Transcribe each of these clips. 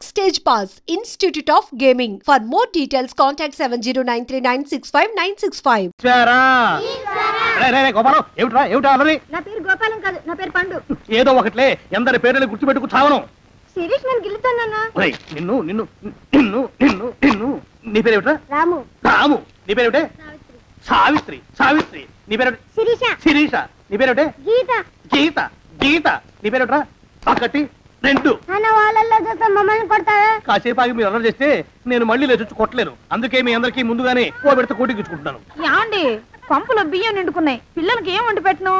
Backstage Pass, Institute of Gaming. For more details, contact 7093965965. నా పేరు గోపాలం కాదు, నా పేరు పండు. ఏదో ఒకట్లే, ఎందరి పేర్లను గుర్తుపెట్టుకు చావను. శిరీష్ నన్ను గిల్లుతానన్నా. నిన్ను నిన్ను నిన్ను నిన్ను నిన్ను నీ పేరేమిట్రా? రాము. రాము. నీ పేరేమిటే? సావిత్రి. సావిత్రి. నీ పేరు? శిరీష. శిరీష. నీ పేరేమిటే? గీత. గీత. గీత. నీ పేరేమిట్రా? ఒకటి రెండు. అన్న వాళ్ళల్లో చూస్తే మమ్మల్ని కొడతావా? కాసేపు ఆగి మీరు అల్లరి చేస్తే నేను మళ్ళీ లేచొచ్చి కొట్టలేను. అందుకే మీ అందరికీ ముందుగానే ఓ పెడితే కోటికిచ్చుకుంటున్నాను. యాండి పంపులో బియ్యం నిండుకున్నాయి, పిల్లలకి ఏం వండి పెట్టను?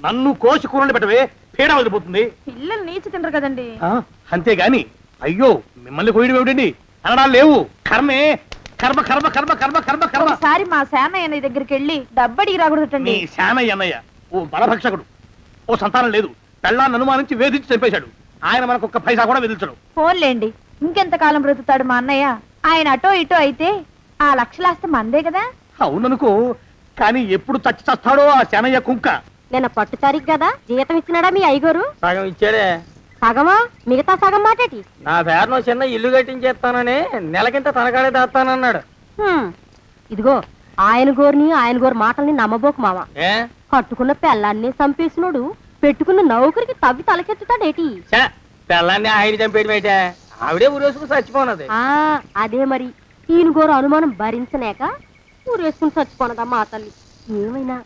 నన్ను కోసి కూరలు పెట్టవే, పీడ వదిలిపోతుంది. పిల్లలు నీచి తినరు కదండి. అంతేగాని అయ్యో మిమ్మల్ని కోయడం ఏమిటండి, అనడాలు లేవు. కర్మే, కర్మ కర్మ కర్మ కర్మ కర్మ కర్మ. ఒకసారి మా శానయ్య దగ్గరికి వెళ్ళి డబ్బడికి రాకూడదటండి. నీ శానయ్య అన్నయ్య ఓ బలభక్షకుడు, ఓ సంతానం లేదు, పెళ్ళాన్ని అనుమానించి వేధించి చంపేశాడు. ఆయన మనకు ఒక్క పైసా కూడా విధించడు. ఫోన్లేండి, ఇంకెంత కాలం బ్రతుకుతాడు మా అన్నయ్య? ఆయన అటో ఇటో అయితే ఆ లక్షలాస్తి మందే కదా. అవుననుకో, కానీ ఎప్పుడు చచ్చి చస్తాడో ఆ శానయ్య కుంక. నేను పట్టు తారీఖు కదా, జీతం ఇచ్చినాడా మీ అయ్యగారు? సగం ఇచ్చాడే. సగమా? మిగతా సగం మాటేటి? నా పేరును చిన్న ఇల్లు కట్టించేస్తానని నెలకింత తనకాడే దాస్తానన్నాడు. ఇదిగో ఆయన గోరు మాటల్ని నమ్మబోకు మామ. కట్టుకున్న పెళ్ళాన్ని చంపేసినోడు పెట్టుకున్న నౌకరికి తవ్వి తలకెత్తుతాడేటి? పెళ్ళాన్ని ఆయన చంపేయడమేటే, ఆవిడే ఊరేసుకుని చచ్చిపోనది. అదే మరి, ఈయన గోరు అనుమానం భరించలేక ఊరేసుకుని చచ్చిపోనదమ్మా ఆ తల్లి. ఏమైనా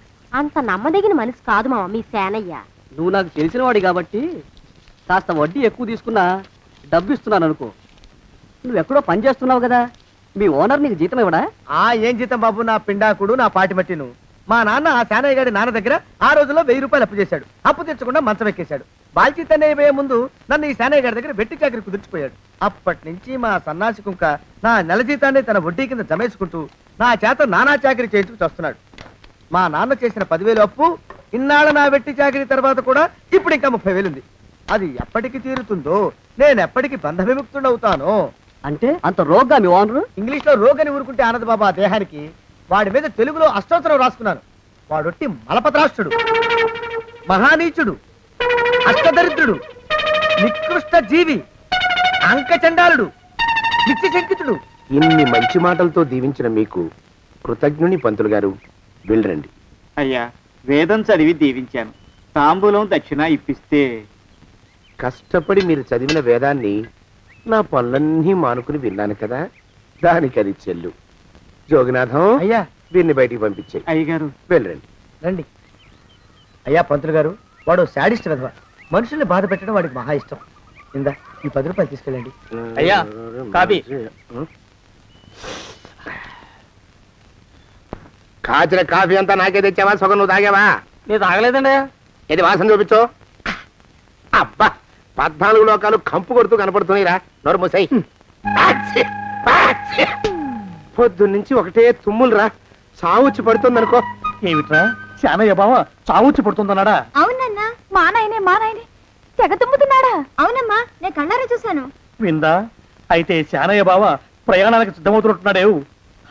అంత నమ్మదగిన మనిషి కాదు మామ మీ సేనయ్య. నువ్వు నాకు తెలిసిన వాడి కాబట్టి కాస్త వడ్డీ ఎక్కువ తీసుకున్నా డబ్బు ఇస్తున్నాను అనుకో. నువ్వెక్కడో పని చేస్తున్నావు కదా, మీ ఓనర్ నీకు జీతం ఇవ్వడా? ఏం జీతం బాబు, నా పిండాకుడు, నా పాటి మట్టిను. మా నాన్న ఆ శానయ్య గారి నాన్న దగ్గర ఆ రోజుల్లో 1000 రూపాయలు అప్పు చేశాడు. అప్పు తెచ్చకుండా మంచం ఎక్కేశాడు. బాల్చితనే అయిపోయే ముందు నన్ను ఈ శానయ్య గారి దగ్గర వెట్టి చాకరి కుదిర్చిపోయాడు. అప్పటి నుంచి మా సన్నాసి కుంక నా నెల జీతాన్ని తన వడ్డీ కింద జమేసుకుంటూ నా చేత నానా చాకరీ చేయించుకు వస్తున్నాడు. మా నాన్న చేసిన 10,000 అప్పు ఇన్నాళ్ళ నా వెట్టి చాకరీ తర్వాత కూడా ఇప్పుడు ఇంకా 30,000 ఉంది. అది ఎప్పటికి తీరుతుందో, నేను ఎప్పటికి బంధ విముక్తుడవుతానో. అంటే అంత రోగ్గా మీ ఓనరు? ఇంగ్లీష్ లో రోగని ఊరుకుంటే ఆనదు బాబా దేహానికి. వాడి మీద తెలుగులో అష్టోత్తరం రాసుకున్నాను. వాడొట్టి మలపత్రాష్ట్రుడు, మహానీచుడు, అష్టదరిద్రుడు, నికృష్ట జీవి, అంకచండాలుడు, నిత్యశంకితుడు. ఇన్ని మంచి మాటలతో దీవించిన మీకు కృతజ్ఞుని పంతులు గారు. వెళ్ళరండి. అయ్యా, వేదం చదివి దీవించాను, తాంబూలం దక్షిణ ఇప్పిస్తే. కష్టపడి మీరు చదివిన వేదాన్ని నా పనులన్నీ మానుకుని విన్నాను కదా, దానికి అది చెల్లు. జోగినాథం, అయ్యా వీరిని బయటికి పంపించే. అయ్యగారు వెళ్ళరండి. రండి. అయ్యా పంతులు గారు, వాడు శాడిస్ట్ విధవ. మనుషుల్ని బాధ పెట్టడం వాడికి మహా ఇష్టం. ఇందా ఈ 10 రూపాయలు తీసుకెళ్ళండి. అయ్యా కాపీ. కాచిన కాఫీ అంతా నాకే తెచ్చావా? సగం నువ్వు తాగావా? నేను తాగలేదండి. ఇది వాసన చూపించు. అబ్బా, 14 లోకాలు కంపు కొడుతూ కనపడుతున్నాయిరా. నోరు మూసాయి. పొద్దున్నుంచి ఒకటే తుమ్ములురా, చావుచ్చి పడుతుంది అనుకో. ఏమిట్రా శానయ్య బావ చావుచ్చి పడుతుందన్నాడా? అవునన్నా, మా నాయనే తెగ తుమ్ముతున్నాడా? అవునమ్మా, నేను కళ్ళారా చూశాను. విందా? అయితే శానయ్య బావ ప్రయాణానికి సిద్ధమవుతున్నట్టున్నాడేవు.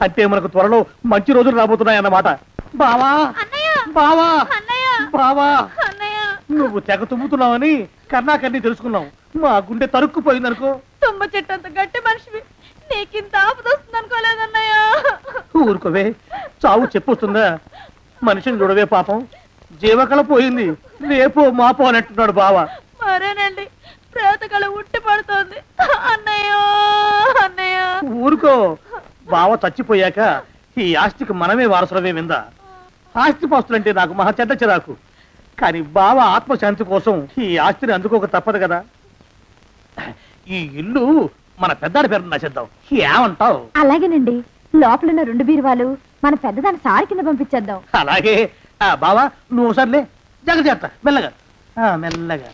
అంటే మనకు త్వరలో మంచి రోజులు రాబోతున్నాయన్నమాట. బావా బావా బావా, నువ్వు తెగ తుమ్ముతున్నావని కన్నాకన్నీ తెలుసుకున్నావు. మా గుండె తరుక్కుపోయిందనుకో. తుమ్మ చెట్టు అంత గట్టి మనిషివి, నీకింత ఆపద వస్తుంది అనుకోలేదన్నయ్య. ఊరుకోవే, చావు చెప్పొస్తుందా? మనిషిని చూడవే పాపం, జీవకళ పోయింది, రేపో మాపో అన్నట్టున్నాడు బావ. మరేనండి, ప్రేతకళ ఉట్టి పడుతోంది అన్నయ్యో అన్నయ్య. ఊరుకో, బావ చచ్చిపోయాక ఈ ఆస్తికి మనమే వారసులమే. విందా? ఆస్తిపాస్తులంటే నాకు మహా చెడ్డ చిరాకు, కానీ బావ ఆత్మశాంతి కోసం ఈ ఆస్తిని అందుకోక తప్పదు కదా. ఈ ఇల్లు మన పెద్దాడి పేరు నచ్చేద్దాం, ఏమంటావు? అలాగేనండి, లోపలున్న 2 బీరువాలు మన పెద్దదాన్ని సారి కింద పంపించేద్దాం. అలాగే. బావా నువ్వు సర్లే, జాగ్రత్త, మెల్లగా మెల్లగా.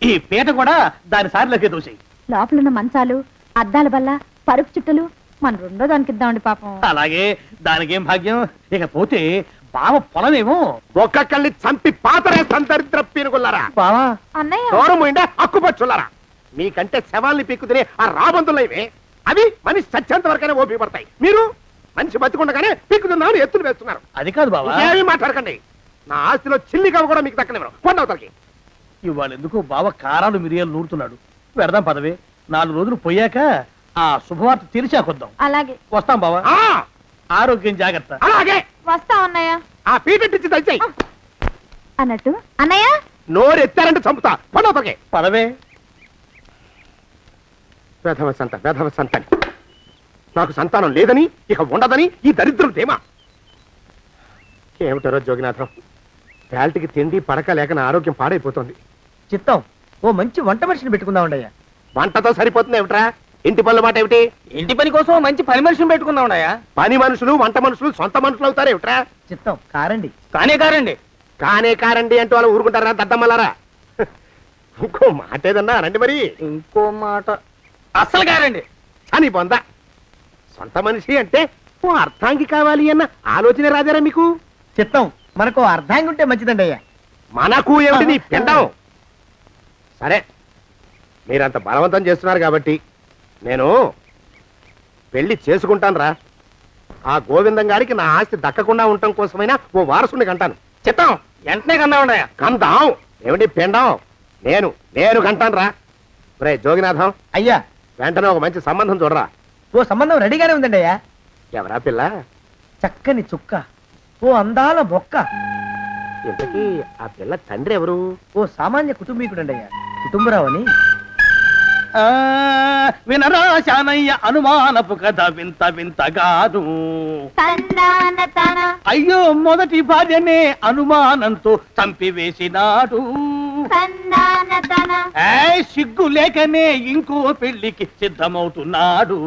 ఈ పీట కూడా దాని సారిలోకే దోసేయి. లోపలున్న మంచాలు, అద్దాల బల్ల, పరుపు చుట్టలు మన 2వ దానికి ఇద్దామండి పాపం. అలాగే, దానికేం భాగ్యం. ఇకపోతే బావ పొలమేమో ఒక్కొక్కల్ని చంపి పాతరే సంతరిద్ర పీనుకున్నారా? బావా అన్నయ్య, దూరముండే హక్కుపచ్చులారా. మీకంటే శవాల్ని పీక్కుతినే ఆ రాబందులైవే, అవి మనిషి చచ్చేంత వరకనే ఓపి పడతాయి. మీరు మనిషి బతికుండగానే పీక్కుతున్నామని ఎత్తులు వేస్తున్నారు. అది కాదు బావా. ఏమీ మాట్లాడకండి. నా ఆస్తిలో చిల్లి కవ్వ కూడా మీకు దక్కనివ్వరు. కొండవతలకి ఇవాళ ఎందుకో బావ కారాలు మిరియాలు నూరుతున్నాడు. పెడదాం పదవే, 4 రోజులు పోయాక ఆ శుభవార్త తెలిసాకొద్దాం. అలాగే వస్తాం బావా. ఆరోగ్యం జాగ్రత్త. అలాగే వస్తా అన్నయ్య. ఆ పీటెట్టించి దయచేయి. అన్నట్టు అన్నయ్య నోరు ఎత్తారంటే చంపుతా. పడవకే పదవే. వేధవ సంతానం. నాకు సంతానం లేదని, ఇక ఉండదని ఈ దరిద్రులు ధీమా. ఏమిటారో జోగినాథం, వేల్టికి తిండి పడక లేక నా ఆరోగ్యం పాడైపోతుంది. చిత్తం, ఓ మంచి వంట మనిషిని పెట్టుకుందామండయ్యా. వంటతో సరిపోతుంది ఏమిట్రా? ఇంటి పనుల మాట ఏమిటి? ఇంటి పని కోసం మంచి పని మనిషిని పెట్టుకుందామయ్యా. పని మనుషులు వంట మనుషులు సొంత మనుషులు అవుతారు ఏమిట్రా? చిత్తం, కారండి. కారండి. కారండి అంటూ వాళ్ళు ఊరుకుంటారా దద్దమ్మలారా? ఇంకో మాట ఏదన్నా రండి మరి. ఇంకో మాట అస్సలు కారండి. అని పొందా సొంత మనిషి అంటే ఓ అర్థాంగి కావాలి అన్న ఆలోచన రాజారా మీకు? చిత్తం, మనకు అర్ధాంగి ఉంటే మంచిదండి అయ్యా. మనకు ఏమిటి నీ పిండం? సరే, మీరంత బలవంతం చేస్తున్నారు కాబట్టి నేను పెళ్లి చేసుకుంటాను రా. ఆ గోవిందం గారికి నా ఆస్తి దక్కకుండా ఉండటం కోసమైనా ఓ వారసుని కంటాను. చిత్తం, వెంటనే కన్నావున్నాయా? కందాం ఏమిటి పిండం? నేను కంటాను రా. రే జోగినాథం, అయ్యా, వెంటనే ఒక మంచి సంబంధం చూడరా. ఓ సంబంధం రెడీగానే ఉందండి అయ్యా. ఎవరా పిల్ల? చక్కని చుక్క, ఓ అందాల మొక్క. ఇంతకీ ఆ పిల్ల తండ్రి ఎవరు? ఓ సామాన్య కుటుంబీకుడండి అయ్యా, కుటుంబరావు అని. వినరా శానయ్య అనుమానపు కథ వింత వింతగాదు. అయ్యో మొదటి భార్యనే అనుమానంతో చంపివేసినాడు. సిగ్గు లేకనే ఇంకో పెళ్లికి సిద్ధమవుతున్నాడు.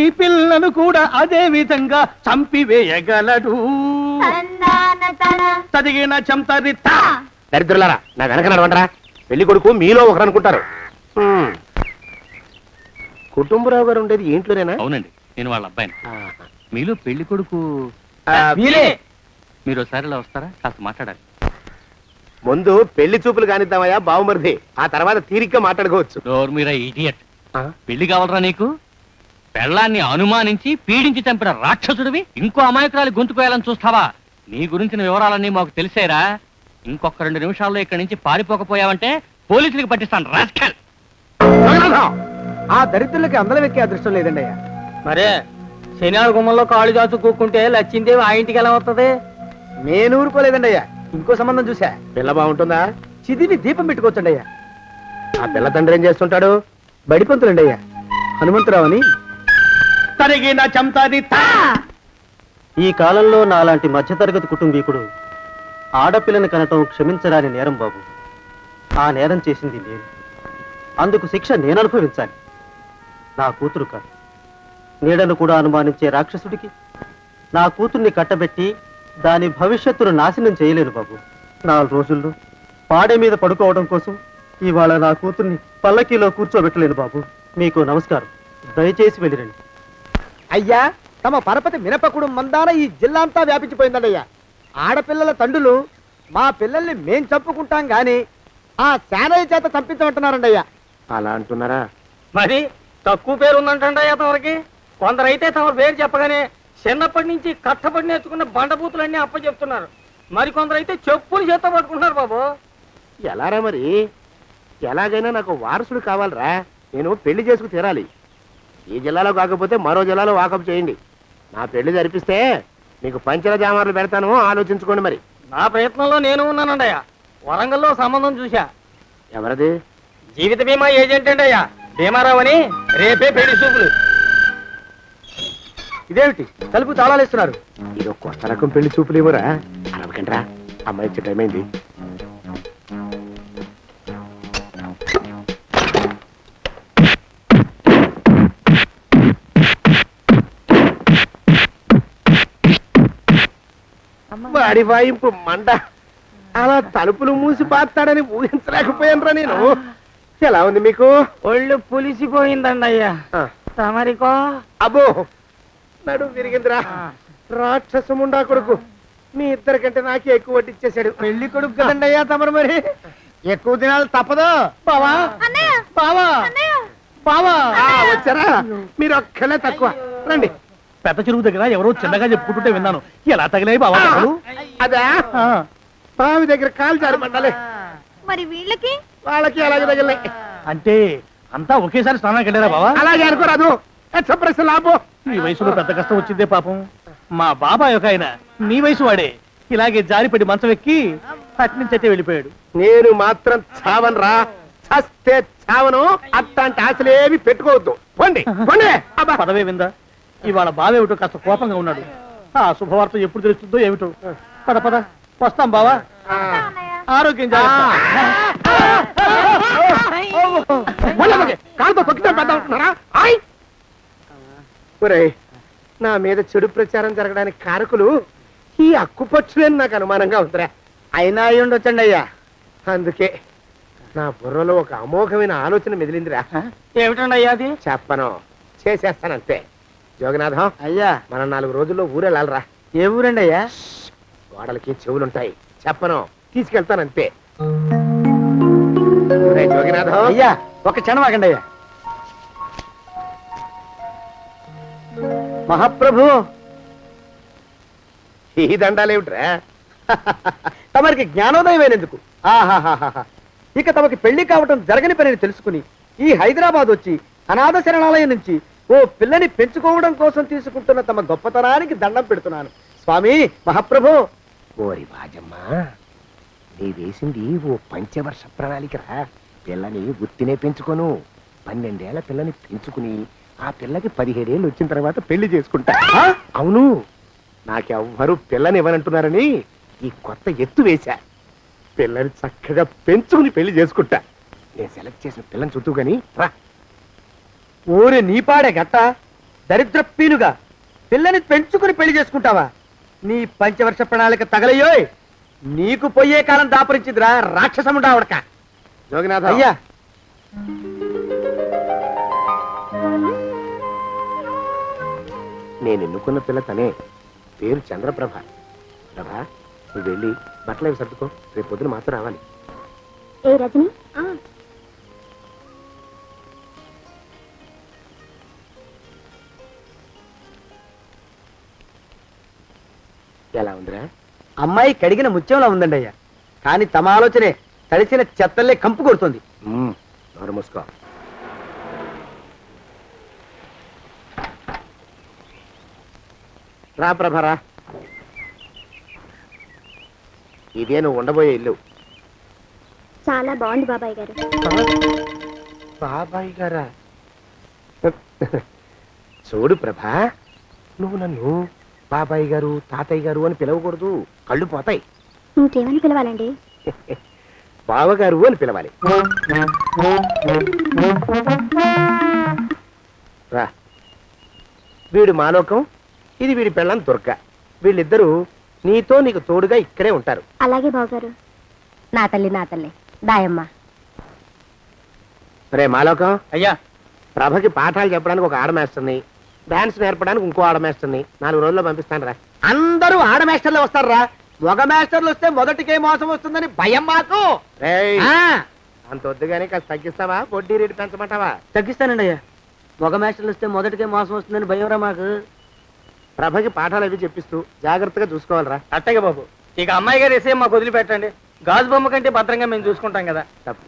ఈ పిల్లను కూడా అదే విధంగా చంపివేయగలడు. తదిగిన చంతరిత. దరిద్రులారా, నా వెనక నడవండరా. పెళ్లి కొడుకు మీలో ఒకరు అనుకుంటారు. కుటుంబరావు గారు ఉండేది ఏంట్లోనేనా? అవునండి, నేను వాళ్ళ అబ్బాయిని. మీలో పెళ్లి కొడుకు మీరే. మీరు ఒకసారి ఇలా వస్తారా? కాస్త మాట్లాడాలి. ముందు పెళ్లి చూపులు కానిద్దామయ్యా బావుమరిది, ఆ తర్వాత తీరిగ్గా మాట్లాడుకోవచ్చు. మీరా ఇడియట్. పెళ్లి కావాలరా నీకు? పెళ్ళాన్ని అనుమానించి పీడించి చంపిన రాక్షసుడివి ఇంకో అమాయకురాలి గొంతుకోయాలని చూస్తావా? నీ గురించిన వివరాలన్నీ మాకు తెలిసేరా. ఇంకొక 2 నిమిషాల్లో ఇక్కడి నుంచి పారిపోకపోయావంటే పోలీసులకు పట్టిస్తాను. రాస్కల్. ఆ దరిద్రులకి అందరం ఎక్కే అదృష్టం లేదండి అయ్యా. మరే శనివార గుమ్మంలో కాళ్ళు చాచు కూకుంటే లచ్చిందేవి ఆ ఇంటికి ఎలా వస్తుంది? నేను ఊరుకోలేదండి అయ్యా. ఇంకో సంబంధం చూసా. పిల్ల బాగుంటుందా? చిదివి దీపం పెట్టుకోవచ్చండి అయ్యా. ఆ పిల్ల తండ్రి ఏం చేస్తుంటాడు? బడిపంతులండి అయ్యా, హనుమంతరావు అని. తరిగిన చంతరిత. ఈ కాలంలో నాలాంటి మధ్యతరగతి కుటుంబీకుడు ఆడపిల్లని కనటం క్షమించరాని నేరం బాబు. ఆ నేరం చేసింది నేను. అందుకు శిక్ష నేను అనుభవించాలి. నా కూతురు కాదు, నీడను కూడా అనుమానించే రాక్షసుడికి నా కూతుర్ని కట్టబెట్టి దాని భవిష్యత్తును నాశనం చేయలేను బాబు. 4 రోజుల్లో పాడే మీద పడుకోవడం కోసం ఇవాళ నా కూతుర్ని పల్లకీలో కూర్చోబెట్టలేను బాబు. మీకు నమస్కారం, దయచేసి వెళ్ళిరండి. అయ్యా, తమ పరపతి మినపకుడు మందాన ఈ జిల్లా అంతా వ్యాపించిపోయిందండి అయ్యా. ఆడపిల్లల తండ్రులు మా పిల్లల్ని మేం చంపుకుంటాం గాని ఆ శానయ్య చేత చంపించమంటున్నారండి అయ్యా. అలా అంటున్నారా? మరి తక్కువ పేరు ఉందంటండి తమరికి. కొందరైతే తమ పేరు చెప్పగానే చిన్నప్పటి నుంచి కష్టపడి నేర్చుకున్న బండబూతులన్నీ అప్పచెప్తున్నారు. మరి కొందరైతే చెప్పులు చేత పట్టుకుంటున్నారు బాబు. ఎలారా మరి? ఎలాగైనా నాకు వారసుడు కావాలరా. నేను పెళ్లి చేసుకు తీరాలి. ఈ జిల్లాలో కాకపోతే మరో జిల్లాలో వాకప్ చేయండి. నా పెళ్లి జరిపిస్తే మీకు పంచల జామార్లు పెడతాను, ఆలోచించుకోండి మరి. నా ప్రయత్నంలో నేను ఉన్నానండి అయ్యా. వరంగల్లో సంబంధం చూశా. ఎవరది? జీవిత బీమా ఏజెంట్ అండి అయ్యా, భీమారావు అని. రేపే పెళ్లి చూపులు. ఇదేమిటి తలుపు తాళాలు ఇస్తున్నారు? ఇది ఒక కొత్త రకం పెళ్లి చూపులు ఏమోరా. అరవకండ్రా, అమ్మాయి వచ్చే టైం అయింది. వాడి వాయింపు మండ. అలా తలుపులు మూసి పాతాడని ఊహించలేకపోయానురా నేను. ఎలా ఉంది మీకు? ఒళ్ళు పులిసిపోయిందండి అయ్యా. తమరికో? అబ్బో, నడు విరిగిందిరా. రాక్షసముండా కొడుకు మీ ఇద్దరికంటే నాకే ఎక్కువ వడ్డిచ్చేశాడు. పెళ్లి కొడుకు కదండి అయ్యా తమరు, మరి ఎక్కువ దినాలు తప్పదు. బావా బావా బావా, వచ్చారా? మీరు ఒక్కలే తక్కువ. రండి. పెద్ద చెరువు దగ్గర ఎవరో చిన్నగా చెప్పుకుంటుంటే విన్నాను. ఎలా తగిలాయి బావా? అదా బావి దగ్గర కాలు జారి పడ్డాలే. మరి వీళ్ళకి వాళ్ళకి అలాగే తగిలే. అంటే అంతా ఒకేసారి స్నానానికి వెళ్ళారా బావా? అలాగే అనుకోరాదు. ప్రశ్న లాభం. ఈ వయసులో పెద్ద కష్టం వచ్చిందే పాపం. మా బాబాయ్ ఒక ఆయన నీ వయసు వాడే ఇలాగే జారిపడి మంచం ఎక్కి అట్నుంచి అయితే వెళ్ళిపోయాడు. నేను మాత్రం చావను రా. చస్తే చావను. అట్లాంటి ఆశలేవి పెట్టుకోవద్దు. పండి పండి. పదవే విందా, ఇవాళ బావేమిటో కాస్త కోపంగా ఉన్నాడు. ఆ శుభవార్త ఎప్పుడు తెలుస్తుందో ఏమిటో. పద పద వస్తాం బావా. ఆరోగ్యం కాలుతో తొక్కితే పెద్ద ఉంటున్నారా? నా మీద చెడు ప్రచారం జరగడానికి కారకులు ఈ అక్కుపచ్చులేని నాకు అనుమానంగా ఉందిరా. అయినా అయి ఉండొచ్చండి అయ్యా. అందుకే నా బుర్రలో ఒక అమోఘమైన ఆలోచన మెదిలిందిరా. ఏమిటండి అయ్యా అది? చెప్పను, చేసేస్తానంతే. జోగనాథం అయ్యా, మనం 4 రోజుల్లో ఊరెళ్ళాలరా. ఏ ఊరండి అయ్యా? గోడలకి చెవులుంటాయి. చెప్పను, తీసుకెళ్తానంతే. జోగినాథం అయ్యా, ఒక క్షణం ఆగండి అయ్యా. మహాప్రభు, ఈ దండాలేమిట్రా? తమరికి జ్ఞానోదయమైనందుకు ఆహాహాహా. ఇక తమకి పెళ్లి కావటం జరగని పనిని తెలుసుకుని ఈ హైదరాబాద్ వచ్చి అనాథ శరణాలయం నుంచి ఓ పిల్లని పెంచుకోవడం కోసం తీసుకుంటున్న తమ గొప్పతనానికి దండం పెడుతున్నాను స్వామి. మహాప్రభు. ఓరి బాజమ్మ, నీ వేసింది ఓ పంచవర్ష ప్రణాళికరా. పిల్లని గుర్తినే పెంచుకోను. 12 ఏళ్ల పిల్లని పెంచుకుని ఆ పిల్లకి 17 ఏళ్ళు వచ్చిన తర్వాత పెళ్లి చేసుకుంటా. అవును, నాకెవ్వరూ పిల్లని ఇవ్వనంటున్నారని ఈ కొత్త ఎత్తు వేశా. పిల్లని చక్కగా పెంచుకుని పెళ్లి చేసుకుంటా. నేను సెలెక్ట్ చేసిన పిల్లని చుట్టూ గాని రా. ఊరి నీపాడే గట్ట దరిద్రపీనుగా పిల్లని పెంచుకుని పెళ్లి చేసుకుంటావా? నీ పంచవర్ష ప్రణాళిక తగలయ్యోయ్. నీకు పోయే కాలం దాపరించిందిరా రాక్షసముండావడక. జోగినాథ అయ్యా, నేను ఎన్నుకున్న పిల్ల తనే. పేరు చంద్రప్రభ. ప్రభ, నువ్వు వెళ్ళి బట్టలు అవి సర్దుకో. రేపు పొద్దున మాత్రం రావాలి. ఏ రజని, ఎలా ఉందిరా? అమ్మాయి కడిగిన ముత్యంలా ఉందండి అయ్యా. కానీ తమ ఆలోచనే తడిసిన చెత్తల్లే కంపు కొడుతుంది. నోరు మూసుకో. రా ప్రభరా, ఇదే నువ్వు ఉండబోయే ఇల్లు. చాలా బాగుంది బాబాయ్ గారు. బాబాయ్ గారా? చూడు ప్రభా, నువ్వు నన్ను బాబాయ్ గారు తాతయ్య గారు అని పిలవకూడదు. కళ్ళు పోతాయి. ఇంకేమని పిలవాలండి? బావగారు అని పిలవాలి. రా, వీడు మాలోకం, ఇది వీడి పెళ్ళం దుర్గ. వీళ్ళిద్దరూ నీతో నీకు తోడుగా ఇక్కడే ఉంటారు. అలాగే బావగారు. నా తల్లి నా తల్లి దాయమ్మ. రే మాలోకం, అయ్యా, ప్రభకి పాఠాలు చెప్పడానికి ఒక ఆడమేస్తుంది, డాన్స్ నేర్పడానికి ఇంకో ఆడమేస్తుంది. 4 రోజుల్లో పంపిస్తాను రా. అందరూ ఆడ మాస్టర్లు వస్తారా? మగ మాస్టర్లు వస్తే మొదటికే మోసం వస్తుందని భయం మాకు. అంత వద్దుగానే కాస్త తగ్గిస్తావా? వడ్డీ రేటు పెంచమంటావా? తగ్గిస్తానండి అయ్యా. మగ మాస్టర్లు వస్తే మొదటికే మోసం వస్తుందని భయంరా మాకు. ప్రభకి పాఠాలు అవి చెప్పిస్తూ జాగ్రత్తగా చూసుకోవాలరా. అట్టగే బాబు. ఇక అమ్మాయి గారు వేసే మాకు వదిలిపెట్టండి. గాజు బొమ్మ కంటే భద్రంగా మేము చూసుకుంటాం కదా. తప్పు.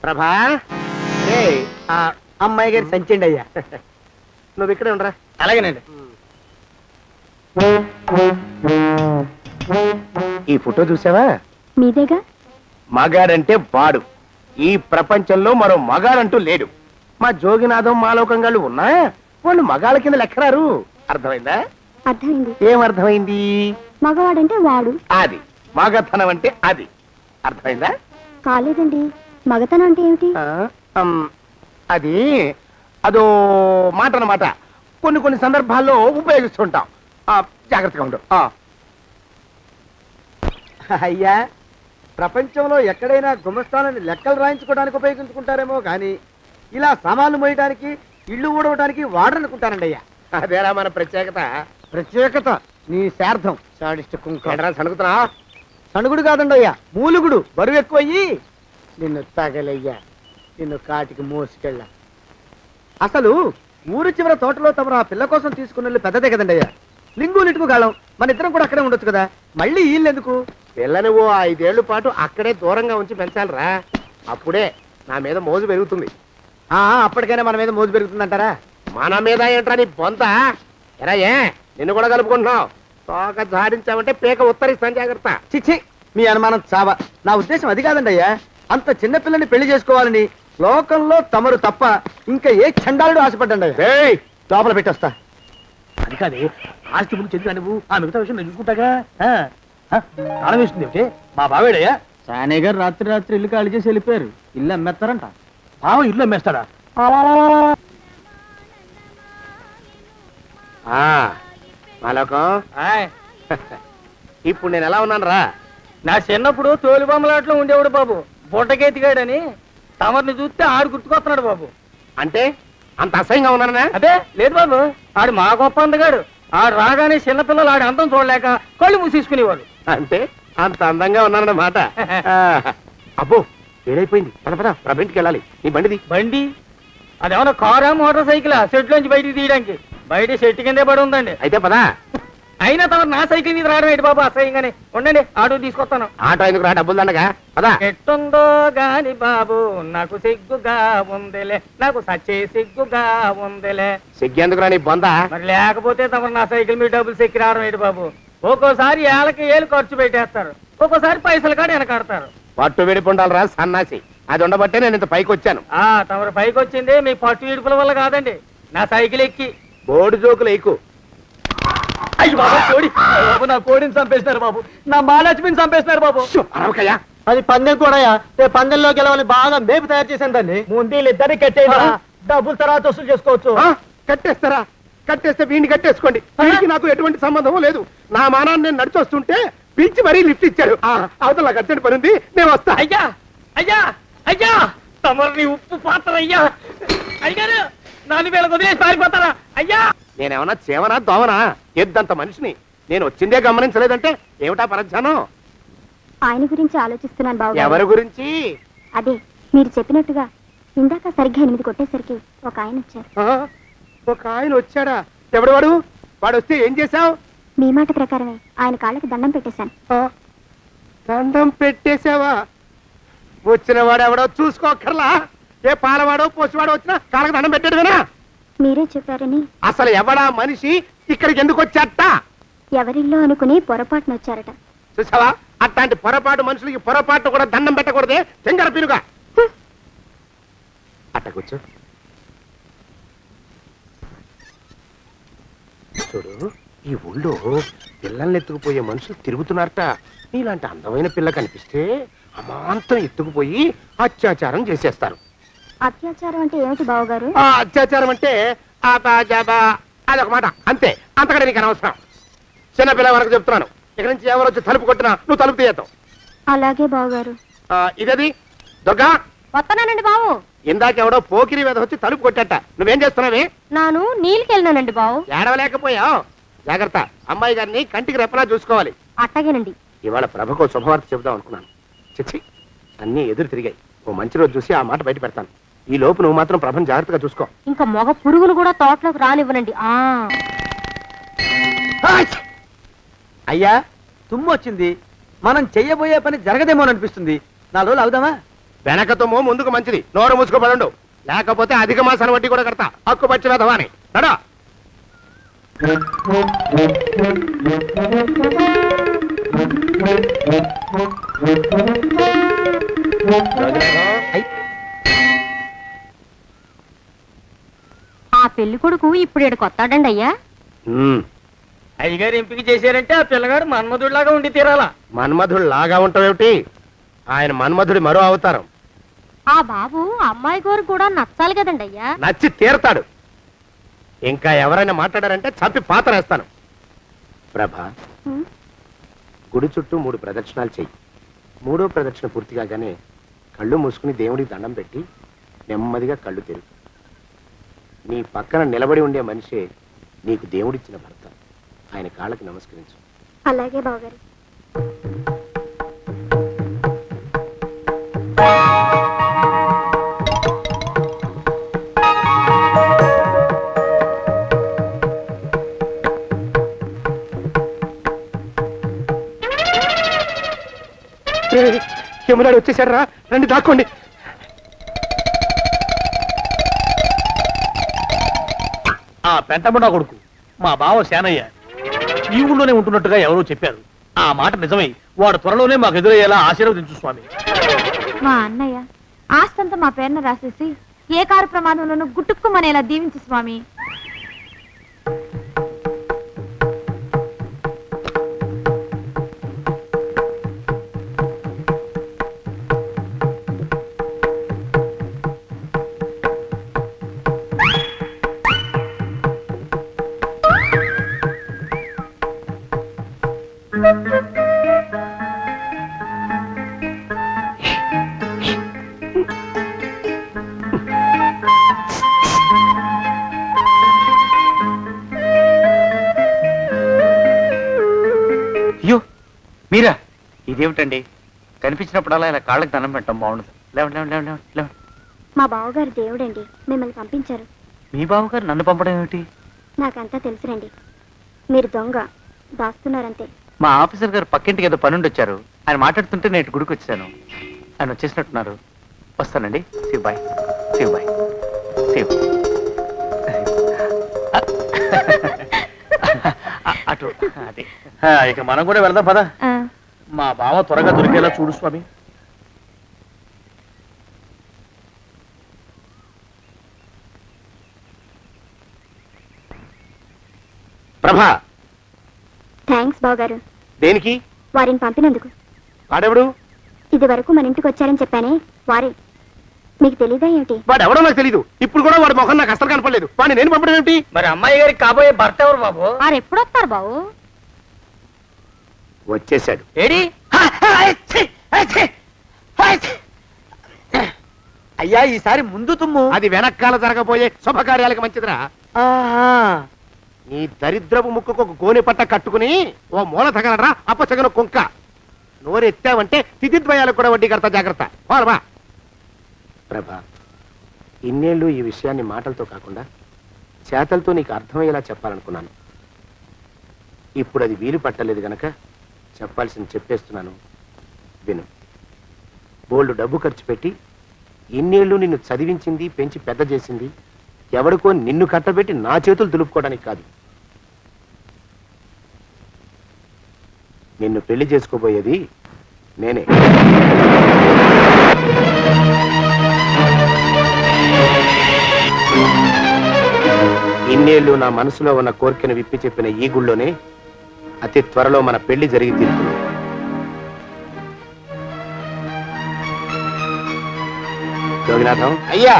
ప్రభా, ఆ అమ్మాయి గారి సంచండి అయ్యా. నువ్వు ఇక్కడే ఉండరా. అలాగేనండి. ఈ ఫోటో చూసావా? మీదేగా. మగాడంటే వాడు. ఈ ప్రపంచంలో మరో మగాడంటూ లేడు. మా జోగినాథం మాలోకంగాళ్ళు ఉన్నా వాళ్ళు మగాళ్ళ కింద లెక్కరారు. అర్థమైందా? అర్థమైంది. ఏమర్థమైంది? మగవాడంటే వాడు. అది మగతనం అంటే అది. అర్థమైందా? కాలేదండి. మగతనం అంటే ఏమిటి? అది అదో మాట అన్నమాట. కొన్ని సందర్భాల్లో ఉపయోగిస్తుంటాం. జాగ్రత్తగా ఉండు. అయ్యా, ప్రపంచంలో ఎక్కడైనా గుమస్తాలని లెక్కలు రాయించుకోవడానికి ఉపయోగించుకుంటారేమో కానీ ఇలా సామాన్లు మోయడానికి, ఇల్లు ఊడవడానికి వాడరనుకుంటానండి అయ్యా. అదేరా మన ప్రత్యేకత. ప్రత్యేకత నీ శార్థం. సణుగుతున్నా? సణుగుడు కాదండి అయ్యా, మూలుగుడు. బరువు ఎక్కువయ్యి నిన్ను తగలయ్యా, నిన్ను కాటికి మోసుకెళ్ళా. అసలు ఊరు చివర తోటలో తమరు ఆ పిల్ల కోసం తీసుకున్న పెద్దదే కదండి అయ్యా. లింగు లిటుకు గాలం మన ఇద్దరం కూడా అక్కడే ఉండొచ్చు కదా మళ్ళీ వీళ్ళు ఎందుకు పిల్లని ఓ 5 ఏళ్ల పాటు అక్కడే దూరంగా ఉంచి పెంచాలిరా అప్పుడే నా మీద మోజు పెరుగుతుంది అప్పటికైనా మన మీద మోజు పెరుగుతుందంటారా మన మీద ఏంట్రా నీ బొంత ఎరా నిన్ను కూడా కలుపుకుంటున్నావు తోక జాడించావంటే పీక ఉత్తరిస్తాను జాగ్రత్త. చిచ్చి మీ అనుమానం చావా నా ఉద్దేశం అది కాదండి అయ్యా అంత చిన్న పిల్లని పెళ్లి చేసుకోవాలని లోకంలో తమరు తప్ప ఇంకా ఏ చండాలుడు ఆశపడ్డండి ఏయ్ లోపల పెట్టొస్తా అది కాదే ఆస్తి ముందు చెందుగా నువ్వు ఆ మిగతా విషయం నేను చూసుకుంటాగా తాళం వేస్తుంది ఏమిటి మా బావేడయ్యా సానే గారు రాత్రి ఇల్లు ఖాళీ చేసి వెళ్ళిపోయారు ఇల్లు అమ్మేస్తారంట బావ ఇల్లు అమ్మేస్తాడా మాలోకం ఇప్పుడు నేను ఎలా ఉన్నాను రా నా చిన్నప్పుడు తోలు బొమ్మలాట్లో ఉండేవాడు బాబు బుట్టకెత్తిగాడని తమరిని చూస్తే ఆడు గుర్తుకొస్తున్నాడు బాబు. అంటే అంత అసహ్యంగా ఉన్నానా? అదే లేదు బాబు ఆడు మా గొప్ప అందగాడు. ఆడు రాగానే చిన్నపిల్లలు ఆడి అందం చూడలేక కళ్ళు మూసేసుకునేవాడు. అంటే అంత అందంగా ఉన్నానన్నమాట. అబ్బో ఏడైపోయింది పద పద ఇంటికి వెళ్ళాలి. నీ బండిది బండి అదేమన్నా కారా మోటార్ సైకిల్ సెట్ లోంచి బయటికి తీయడానికి బయట చెట్టు కిందే పడి ఉందండి. అయితే పదా అయినా తమ నా సైకిల్ మీద రావడం ఏంటి బాబు అసహ్యంగానే ఉండండి ఆటో తీసుకొస్తాను. ఆటో ఎందుకు రా డబ్బులు దండగా పదా. ఎట్టుందో గాని బాబు నాకు సిగ్గుగా ఉందిలే నాకు సచ్చే సిగ్గుగా ఉందిలే. సిగ్గెందుకు రా నీ బొంద. మరి లేకపోతే తమ నా సైకిల్ మీద డబ్బులు సెక్కి రావడం ఏంటి బాబు. ఒక్కోసారి ఏళ్ళకి ఏళ్ళు ఖర్చు పెట్టేస్తారు ఒక్కోసారి పైసలు కాడ వెనకాడతారు. పట్టు విడిపుండాలరా సన్నాసి అది ఉండబట్టే నేను ఇంత పైకి వచ్చాను. తమరు పైకి వచ్చింది మీ పట్టు విడుపుల వల్ల కాదండి నా సైకిల్ ఎక్కి. బోర్డు జోకులు ఎక్కువ. అయ్యి బాబు కోడి బాబు నా కోడిని చంపేస్తున్నారు బాబు నా మహాలక్ష్మిని చంపేస్తున్నారు బాబు. అరవకయ్యా అది పందెం కూడా పందెంలో గెలవని బాగా మేపు తయారు చేశాను దాన్ని. ముందు వీళ్ళిద్దరిని కట్టేదా డబ్బులు తర్వాత వసూలు చేసుకోవచ్చు. కట్టేస్తారా? కట్టేస్తే వీడిని కట్టేసుకోండి. వీడికి నాకు ఎటువంటి సంబంధం లేదు. నా మానాన్ని నేను నడిచొస్తుంటే పిలిచి మరీ లిఫ్ట్ ఇచ్చాడు. అవతల నాకు అర్జెంట్ పని ఉంది నేను వస్తా. అయ్యా అయ్యా అయ్యా తమరిని ఉప్పు పాత్ర అయ్యా అయ్యారు నాలుగు వేల వదిలేసి పారిపోతారా అయ్యా. నేనేమన్నా చేవనా దోవనా ఎద్దంత మనిషిని నేను వచ్చిందే గమనించలేదంటే ఏమిటా పరధ్యానం? ఆయన గురించి ఆలోచిస్తున్నాను బాబు. ఎవరి గురించి? అదే మీరు చెప్పినట్టుగా ఇందాక సరిగ్గా 8 కొట్టేసరికి ఒక ఆయన వచ్చారు. ఒక ఆయన వచ్చాడా? ఎవడు వాడు? వాడు వస్తే ఏం చేశావు? మీ మాట ప్రకారమే ఆయన కాళ్ళకి దండం పెట్టేశాను. దండం పెట్టేశావా? వచ్చిన వాడు ఎవడో చూసుకోకర్లా. ఏ పాలవాడో పోసివాడో వచ్చినా కాళ్ళకి దండం పెట్టాడువేనా? మీరే చెప్పారని. అసలు ఎవడా మనిషి ఇక్కడికి ఎందుకు వచ్చాట? ఎవరిల్లో అనుకుని పొరపాటున వచ్చారట. చూసావా అట్లాంటి పొరపాటు మనుషులకి పొరపాటు కూడా దండం పెట్టకూడదే తెంగర పిలుగా. అట్ట కూర్చో. చూడు ఈ ఊళ్ళో పిల్లల్ని ఎత్తుకుపోయే మనుషులు తిరుగుతున్నారట. నీలాంటి అందమైన పిల్ల కనిపిస్తే అమాంతం ఎత్తుకుపోయి అత్యాచారం చేసేస్తారు. అత్యాచారం అంటే ఏమిటి బావగారు? అత్యాచారం అంటే అదొక మాట అంతే. అంతకంటే నీకు అనవసరం. చిన్నపిల్ల వరకు చెప్తున్నాను. ఇక్కడ నుంచి ఎవరు వచ్చి తలుపు కొట్టినా నువ్వు తలుపు తీయతావు. అలాగే బావగారు. ఇదది దుర్గా వస్తున్నానండి బావు. ఇందాకెవడో పోకిరి మీద వచ్చి తలుపు కొట్టట. నువ్వేం చేస్తున్నావే? నాను నీళ్ళకి వెళ్ళినానండి బావు. ఏడవలేకపోయావు. జాగ్రత్త. అమ్మాయి గారిని కంటికి రెప్పలా చూసుకోవాలి. అట్టగేనండి. ఇవాళ ప్రభకు శుభవార్త చెబుదాం అనుకున్నాను. చిచ్చి అన్నీ ఎదురు తిరిగాయి. ఓ మంచి రోజు చూసి ఆ మాట బయట పెడతాను. ఈ లోపు నువ్వు మాత్రం ప్రభను జాగ్రత్తగా చూసుకో. ఇంకా మగ పురుగును కూడా తోటలోకి రానివ్వనండి. అయ్యా తుమ్ము వచ్చింది. మనం చెయ్యబోయే పని జరగదేమో అనిపిస్తుంది. 4 రోజులు అవుదామా? వెనకతోమో ముందుకు మంచిది. నోరు మూసుకోబడండు. లేకపోతే అధిక మాసాల వడ్డీ కూడా కడతా. హక్కు పచ్చి వేధవా అని నడా. ఆ పెళ్లి కొడుకు ఇప్పుడు ఇక్కడికి వస్తాడండి అయ్యా. అయ్యగారు ఎంపిక చేశారంటే ఆ పిల్లగాడు మన్మధుడిలాగా ఉండి తీరాలా. మన్మధుడు లాగా ఉంటావేమిటి? ఆయన మన్మధుడి మరో అవతారం. ఆ బాబు అమ్మాయి గారు కూడా నచ్చాలి కదండి అయ్యా. నచ్చి తీరతాడు. ఇంకా ఎవరైనా మాట్లాడారంటే చంపి పాతరేస్తాను. ప్రభా గుడి చుట్టూ 3 ప్రదక్షిణాలు చెయ్యి. 3వ ప్రదక్షిణ పూర్తి కాగానే కళ్ళు మూసుకుని దేవుడికి దండం పెట్టి నెమ్మదిగా కళ్ళు తెరుగు. నీ పక్కన నిలబడి ఉండే మనిషే నీకు దేవుడిచ్చిన భర్త. ఆయన కాళ్ళకి నమస్కరించు. అలాగే బావగారు. స్వామినాడు వచ్చేసాడు రా, రండి దాక్కోండి. ఆ పెంటముడా కొడుకు మా బావ శానయ్య ఈ ఊళ్ళోనే ఉంటున్నట్టుగా ఎవరో చెప్పారు. ఆ మాట నిజమై వాడు త్వరలోనే మాకు ఎదురయ్యేలా ఆశీర్వదించు స్వామి. మా అన్నయ్య ఆస్తంతా మా పేరున రాసేసి ఏ కారు ప్రమాదంలోనూ గుట్టుక్కుమనేలా దీవించు స్వామి. అయ్యో మీరా, ఇదేమిటండి? కనిపించినప్పుడల్లా ఇలా కాళ్ళకి దండం పెట్టడం బాగుండదు. లేవండి లేవండి లేవండి లేవండి. మా బావగారు దేవుడండి, మిమ్మల్ని పంపించారు. మీ బావగారు నన్ను పంపడం ఏమిటి? నాకంతా తెలుసురండి. మీరు దొంగ దాస్తున్నారంతే. మా ఆఫీసర్ గారు పక్కింటికి ఏదో పనుండి వచ్చారు. ఆయన మాట్లాడుతుంటే నేను గుడికి వచ్చాను. ఆయన వచ్చేసినట్టున్నారు. వస్తానండి. శివబాయ్ శివబాయ్ శివ్. అటు అదే. ఇక మనం కూడా వెళ్దాం పద. మా బావ త్వరగా దొరికేలా చూడు స్వామి. ప్రభా, థ్యాంక్స్ బావగారు. దేనికి? వారిని పంపినందుకు. వాడెవడు? ఇది వరకు మన ఇంటికి వచ్చారని చెప్పానే వారే. మీకు తెలీదా ఏమిటి? వాడెవడో నాకు తెలీదు. ఇప్పుడు కూడా వాడి మొహం నాకు అసలు కనపడలేదు. వాడిని నేను పంపడం ఏమిటి? మరి అమ్మాయి గారికి కాబోయే భర్త ఎవరు బాబు? వారు ఎప్పుడు వస్తారు బావు? వచ్చేసాడు. ఏడి? అయ్యా ఈసారి ముందు తుమ్ము. అది వెనకాల జరగబోయే శుభకార్యాలకు మంచిదిరా. నీ దరిద్రపు ముక్కుకు ఒక గోనె పట్ట కట్టుకుని ఓ మూల తగలరా అప్పచగన కుంక. నోరెత్తావంటే తిథిద్వయాలకు కూడా వడ్డీ కడతా, జాగ్రత్త. పోరమా ప్రభా, ఇన్నేళ్ళు ఈ విషయాన్ని మాటలతో కాకుండా చేతలతో నీకు అర్థమయ్యేలా చెప్పాలనుకున్నాను. ఇప్పుడు అది వీలు పట్టలేదు గనక చెప్పాల్సింది చెప్పేస్తున్నాను, విను. బోల్డు డబ్బు ఖర్చు పెట్టి ఇన్నేళ్ళు నిన్ను చదివించింది, పెంచి పెద్ద చేసింది ఎవడికో నిన్ను కట్టబెట్టి నా చేతులు దులుపుకోవడానికి కాదు. నిన్ను పెళ్లి చేసుకోబోయేది నేనే. ఇన్నేళ్ళు నా మనసులో ఉన్న కోరికను విప్పి చెప్పిన ఈ గుళ్ళోనే అతి త్వరలో మన పెళ్లి జరిగి తీరుతుంది. జోగినాథం అయ్యా,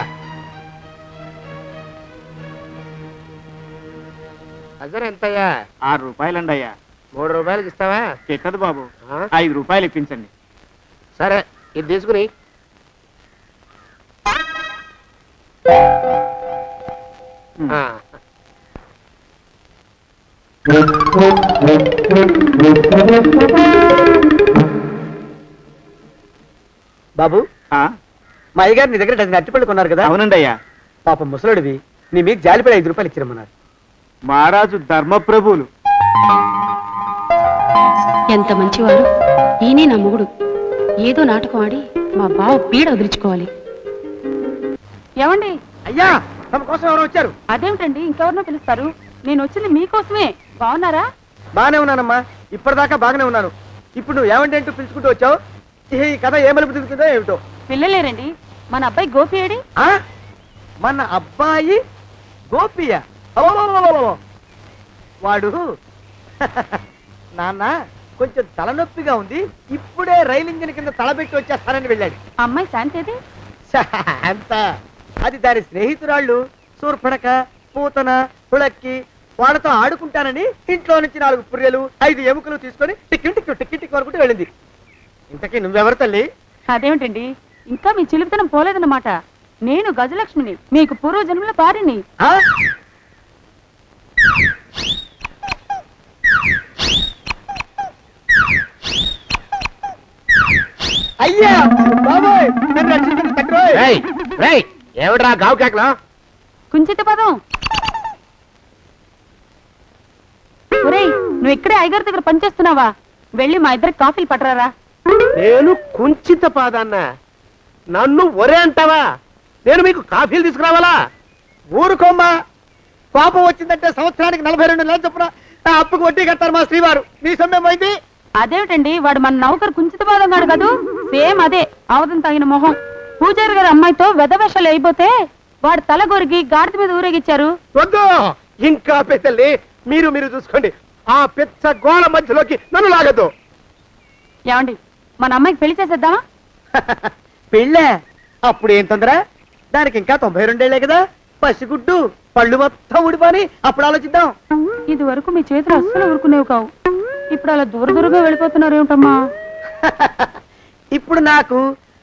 అజర్ ఎంతయ్యా? 6 రూపాయలండి అయ్యా. 3 రూపాయలకి ఇస్తావా? చెక్కదు బాబు, 5 రూపాయలు ఇప్పించండి. సరే, ఇది తీసుకుని బాబు, మా అయ్యగారు నీ దగ్గర డజన్ అరటిపళ్ళు కొన్నారు కదా? అవునండి అయ్యా. పాపం ముసలుడివి, నీ మీకు జాలిపడి 5 రూపాయలు ఇచ్చిరమ్మన్నారు. మహారాజు ధర్మప్రభువులు. ఎంత మంచివారు. ఈయనే నా మొగుడు. ఏదో నాటకం ఆడి మా బావ పీడ వదిలించుకోవాలి. ఏమండి? అయ్యా, తమ కోసం ఎవరో వచ్చారు. అదేమిటండి, ఇంకెవరినో పిలుస్తారు? నేను వచ్చింది మీకోసమే. బాగున్నారా? బాగానే ఉన్నానమ్మా, ఇప్పటిదాకా బాగానే ఉన్నాను. ఇప్పుడు నువ్వు ఏమంటే అంటూ పిలుచుకుంటూ వచ్చావు. ఈ కథ ఏ మలుపు తిరుగుతుందో ఏమిటో. పిల్లలేరండి. మన అబ్బాయి గోపి ఏడి? మన అబ్బాయి గోపియ? వాడు నాన్న కొంచెం తలనొప్పిగా ఉంది, ఇప్పుడే రైలు ఇంజిన్ కింద తలబెట్టి వచ్చేస్తానని వెళ్ళాడు. అమ్మాయి శాంతి అంత అది దాని స్నేహితురాళ్ళు సూర్పణక, పూతన, పుళక్కి వాళ్ళతో ఆడుకుంటానని ఇంట్లో నుంచి 4 పుర్రెలు 5 ఎముకలు తీసుకొని టిక్కి టిక్కి టిక్కి టిక్కి వరకు వెళ్ళింది. ఇంతకీ నువ్వెవరు తల్లి? అదేమిటండి, ఇంకా మీ చిలుపుతనం పోలేదన్నమాట. నేను గజలక్ష్మిని, మీకు పూర్వజన్మల పారిని. అయ్యా బాబోయ్, నన్ను రక్షించండి తండ్రోయ్. ఏమిట్రా గావు కేకలో? కుంచిత పదం. ఒరేయ్, నువ్వు ఇక్కడే అయ్యగారి దగ్గర పనిచేస్తున్నావా? వెళ్ళి మా ఇద్దరికి కాఫీలు పట్టరారా. నేను కుంచిత పాదాన్న నన్ను ఒరే అంటావా? నేను మీకు కాఫీలు తీసుకురావాలా? ఊరుకోమ్మా, కోపం వచ్చిందంటే సంవత్సరానికి 42 నెలలు చొప్పున ఆ అప్పుకు వడ్డీ కట్టారు మా శ్రీవారు. మీ సొమ్మేం పోయింది? అదేమిటండి, వాడు మన నౌకరు కుంచిత పాదం గాడు కదూ, సేమ్ అదే అవతం తగిన మొహం. పూజారి గారి అమ్మాయితో వెధవేషాలు అయిపోతే వాడు తల గొరిగి గాడిద మీద ఊరేగిచ్చారు. వద్దు, ఇంకా పెద్దల్ని మీరు చూసుకోండి. ఆ పెద్ద గోళ మధ్యలోకి నన్ను లాగద్దు. ఏమండి, మన అమ్మాయికి పెళ్లి చేసేద్దామా? పెళ్ళే? అప్పుడు ఏం తొందర? దానికి ఇంకా 92 ఏళ్లే కదా. పసిగుడ్డు పళ్ళు మొత్తం ఊడిపోని అప్పుడు ఆలోచిద్దాం. ఇది వరకు మీ చేతులు అస్సలు ఊరుకునేవి కావు, ఇప్పుడు అలా దూరదూరంగా వెళ్ళిపోతున్నారు ఏమిటమ్మా? ఇప్పుడు నాకు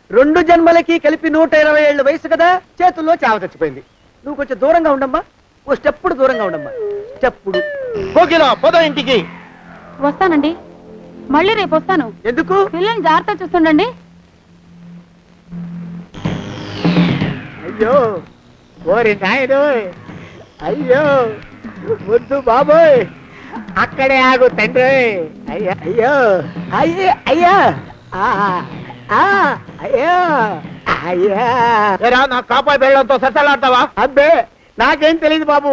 2 జన్మలకి కలిపి 120 ఏళ్ళ వయసు కదా, చేతుల్లో చావ చచ్చిపోయింది. నువ్వు కొంచెం దూరంగా ఉండమ్మా, ఓ స్టెప్పుడు దూరంగా ఉండమ్మా. స్టెప్పుడు కోకిలో పోదో ఇంటికి. వస్తానండి, మళ్ళీ రేపు వస్తాను. ఎందుకు? పిల్లల్ని జాగ్రత్త చూస్తుండండి. అయ్యో ఓరి నాయుడు, అయ్యో వద్దు బాబోయ్, అక్కడే ఆగు తండ్రి. అయ్యా అయ్యో అయ్యే అయ్యా అయ్యో అయ్యా. నా కాపాయి బెళ్ళంతో సత్తలాడతావా? అబ్బే, నాకేం తెలియదు బాబు.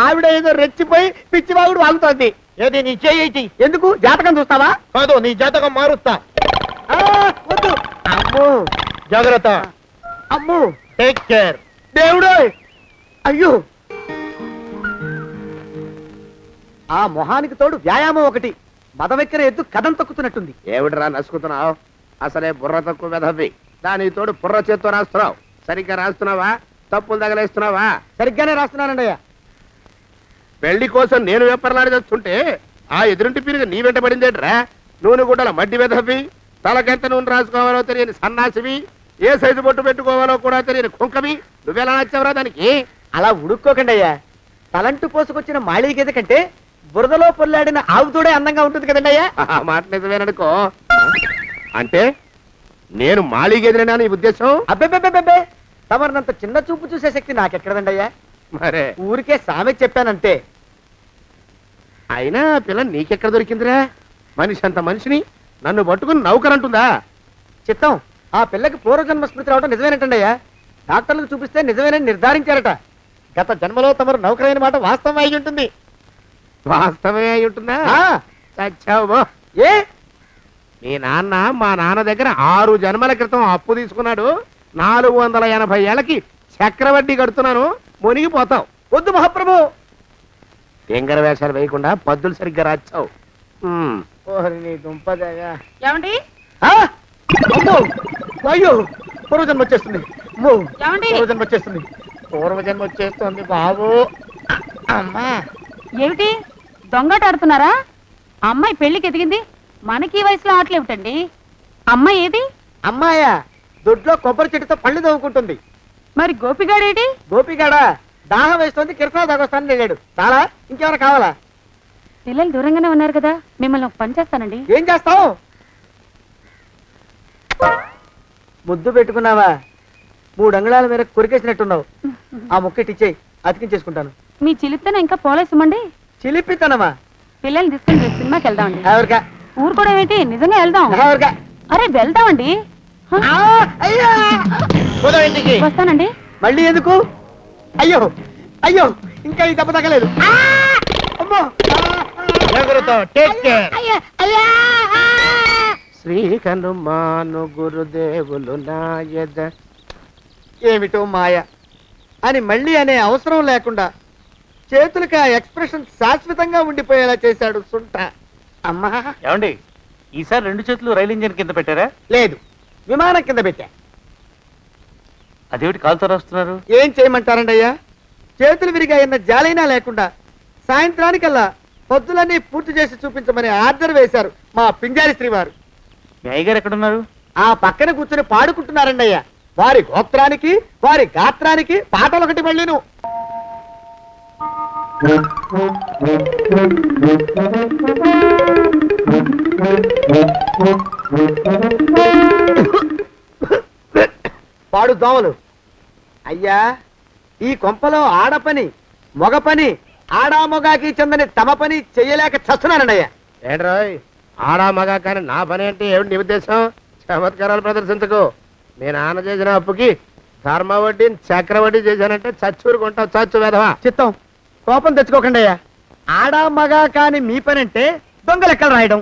ఆవిడ ఏదో రెచ్చిపోయి పిచ్చివాగుడు వాగుతోంది. ఏది నీ చేయి? ఎందుకు? జాతకం చూస్తావా? కాదు, నీ జాతకం మారుస్తా. వద్దు. అమ్మో, జాగ్రత్త. అమ్మో, టేక్ కేర్. దేవుడు. అయ్యో, ఆ మొహానికి తోడు వ్యాయామం ఒకటి. మదవెక్కిన ఎద్దు కథం తొక్కుతున్నట్టుంది. ఏమిటిరా నసుకుతున్నావు? అసలే బుర్ర తక్కువ వెధవి. దాని తోడు బుర్ర చేత్తో రాస్తున్నావు. సరిగ్గా రాస్తున్నావా? తప్పులు తగలేస్తున్నావా? సరిగ్గానే రాస్తున్నానండి అయ్యా. పెళ్లి కోసం నేను వెప్పర్లాడి చేస్తుంటే ఆ ఎదురింటి పిరిగి నీ వెంట పడిందేట్రా? నూనె గుడ్డల మడ్డి వెధవి, తలకెంత నూనె రాసుకోవాలో తెలియని సన్నాసివి, ఏ సైజు బొట్టు పెట్టుకోవాలో కూడా తెలియని కుంకవి. నువ్వెలా నచ్చావురా దానికి? అలా ఉడుక్కోకండి అయ్యా. తలంటు పోసుకొచ్చిన మాళీ గేదె కంటే బురదలో పొల్లాడిన ఆవుతోడే అందంగా ఉంటుంది కదండి అయ్యా. ఆ మాట నిజమేననుకో. అంటే నేను మాళీగెదిరినా నీ ఉద్దేశం? అబ్బెబ్బెబ్బెబ్బే, తమరినంత చిన్న చూపు చూసే శక్తి నాకెక్కడదండి అయ్యా. మరే ఊరికే సామె చెప్పానంటే. అయినా పిల్ల నీకెక్కడ దొరికిందిరా? మనిషి అంత మనిషిని నన్ను పట్టుకుని నౌకరంటుందా? చిత్తం, ఆ పిల్లకి పూర్వజన్మ స్మృతి రావడం నిజమేనటండి అయ్యా. డాక్టర్లకు చూపిస్తే నిజమేనని నిర్ధారించారట. గత జన్మలో తమరు నౌకరైన మాట వాస్తవం అయి ఉంటుంది. వాస్తవమే అయి ఉంటుందా? చచ్చావు. ఏ, మీ నాన్న మా నాన్న దగ్గర 6 జన్మల క్రితం అప్పు తీసుకున్నాడు. 480 ఏళ్ళకి చక్రవడ్డీ కడుతున్నాను. మునిగిపోతావు. వద్దు మహాప్రభు. ఎంగర వేషాలు వేయకుండా పద్దులు సరిగ్గా రాచావు. నీ దుంపదగా. ఏమండి? అమ్మో, అయ్యో, పూర్వజన్మ వచ్చేస్తుంది. అమ్మో, ఏమండి? పూర్వజన్మ వచ్చేస్తుంది. పూర్వజన్మ వచ్చేస్తుంది బాబు. అమ్మా, ఏమిటి దొంగట ఆడుతున్నారా? అమ్మాయి పెళ్లికి ఎదిగింది, మనకి ఈ వయసులో ఆటలేమిటండి? అమ్మాయి ఏది? అమ్మాయా? దొడ్లో కొబ్బరి చెట్టుతో పళ్ళు తవ్వుకుంటుంది. మరి గోపిగాడేటి? గోపిగాడా? దాహం వేస్తుంది, కిరసా తాగొస్తానని వెళ్ళాడు. చాలా, ఇంకేమైనా కావాలా? పిల్లలు దూరంగానే ఉన్నారు కదా, మిమ్మల్ని ఒక పని చేస్తానండి. ఏం చేస్తావు? ముద్దు పెట్టుకున్నావా? 3 అంగుళాల మేర కొరికేసినట్టున్నావు. ఆ ముక్కటిచ్చేయి, అతికించేసుకుంటాను. మీ చిలిపితనం ఇంకా పోలేసమండి. చిలిపితనమా? పిల్లల్ని తీసుకుని రేపు సినిమాకి వెళ్దామండి. ఎవరికా? ఊరు కూడా ఏంటి, నిజంగా వెళ్దాం. ఎవరికా? అరే వెళ్దామండి. ఇంటికి వస్తానండి. మళ్ళీ ఎందుకు? అయ్యో అయ్యో, ఇంకా ఈ దెబ్బ తగ్గలేదు. అమ్మో, శ్రీ హనుమాను గురుదేవులు నాయద. ఏమిటో మాయ అని మళ్ళీ అనే అవసరం లేకుండా చేతులకి ఆ ఎక్స్ప్రెషన్ శాశ్వతంగా ఉండిపోయేలా చేశాడు సుంట. అమ్మా, ఏమండి, ఈసారి 2 చేతులు రైలు ఇంజిన్ కింద పెట్టారా? లేదు, విమానం కింద పెట్టా. అదేమిటి కాలుతో రాస్తున్నారు? ఏం చేయమంటారండి అయ్యా? చేతులు విరిగాయన్న జాలైనా లేకుండా సాయంత్రానికల్లా పొద్దులన్నీ పూర్తి చేసి చూపించమని ఆర్డర్ వేశారు మా పింజారి శ్రీవారు. మీ అయ్యగారు ఎక్కడున్నారు? ఆ పక్కన కూర్చొని పాడుకుంటున్నారండి అయ్యా. వారి గోత్రానికి వారి గాత్రానికి పాటలు ఒకటి మళ్ళీను. పాడు దోమలు. అయ్యా, ఈ కొంపలో ఆడపని మగ పని ఆడా మొగాకి చెందని తమ పని చెయ్యలేక చస్తున్నానండి అయ్యా. ఏంట్రాయ్, ఆడా మగా కానీ నా పని అంటే ఏమిటి నీ ఉద్దేశం? చమత్కారాలు ప్రదర్శించకు. మీ నాన్న చేసిన అప్పుకి ధర్మ వడ్డీ చక్రవడ్డీ చేశానంటే చచ్చూరుకుంటావు, చచ్చు వెధవా. చిత్తం కోపం తెచ్చుకోకండి అయ్యా. ఆడా మగా కాని మీ పని అంటే దొంగ లెక్కలు రాయడం,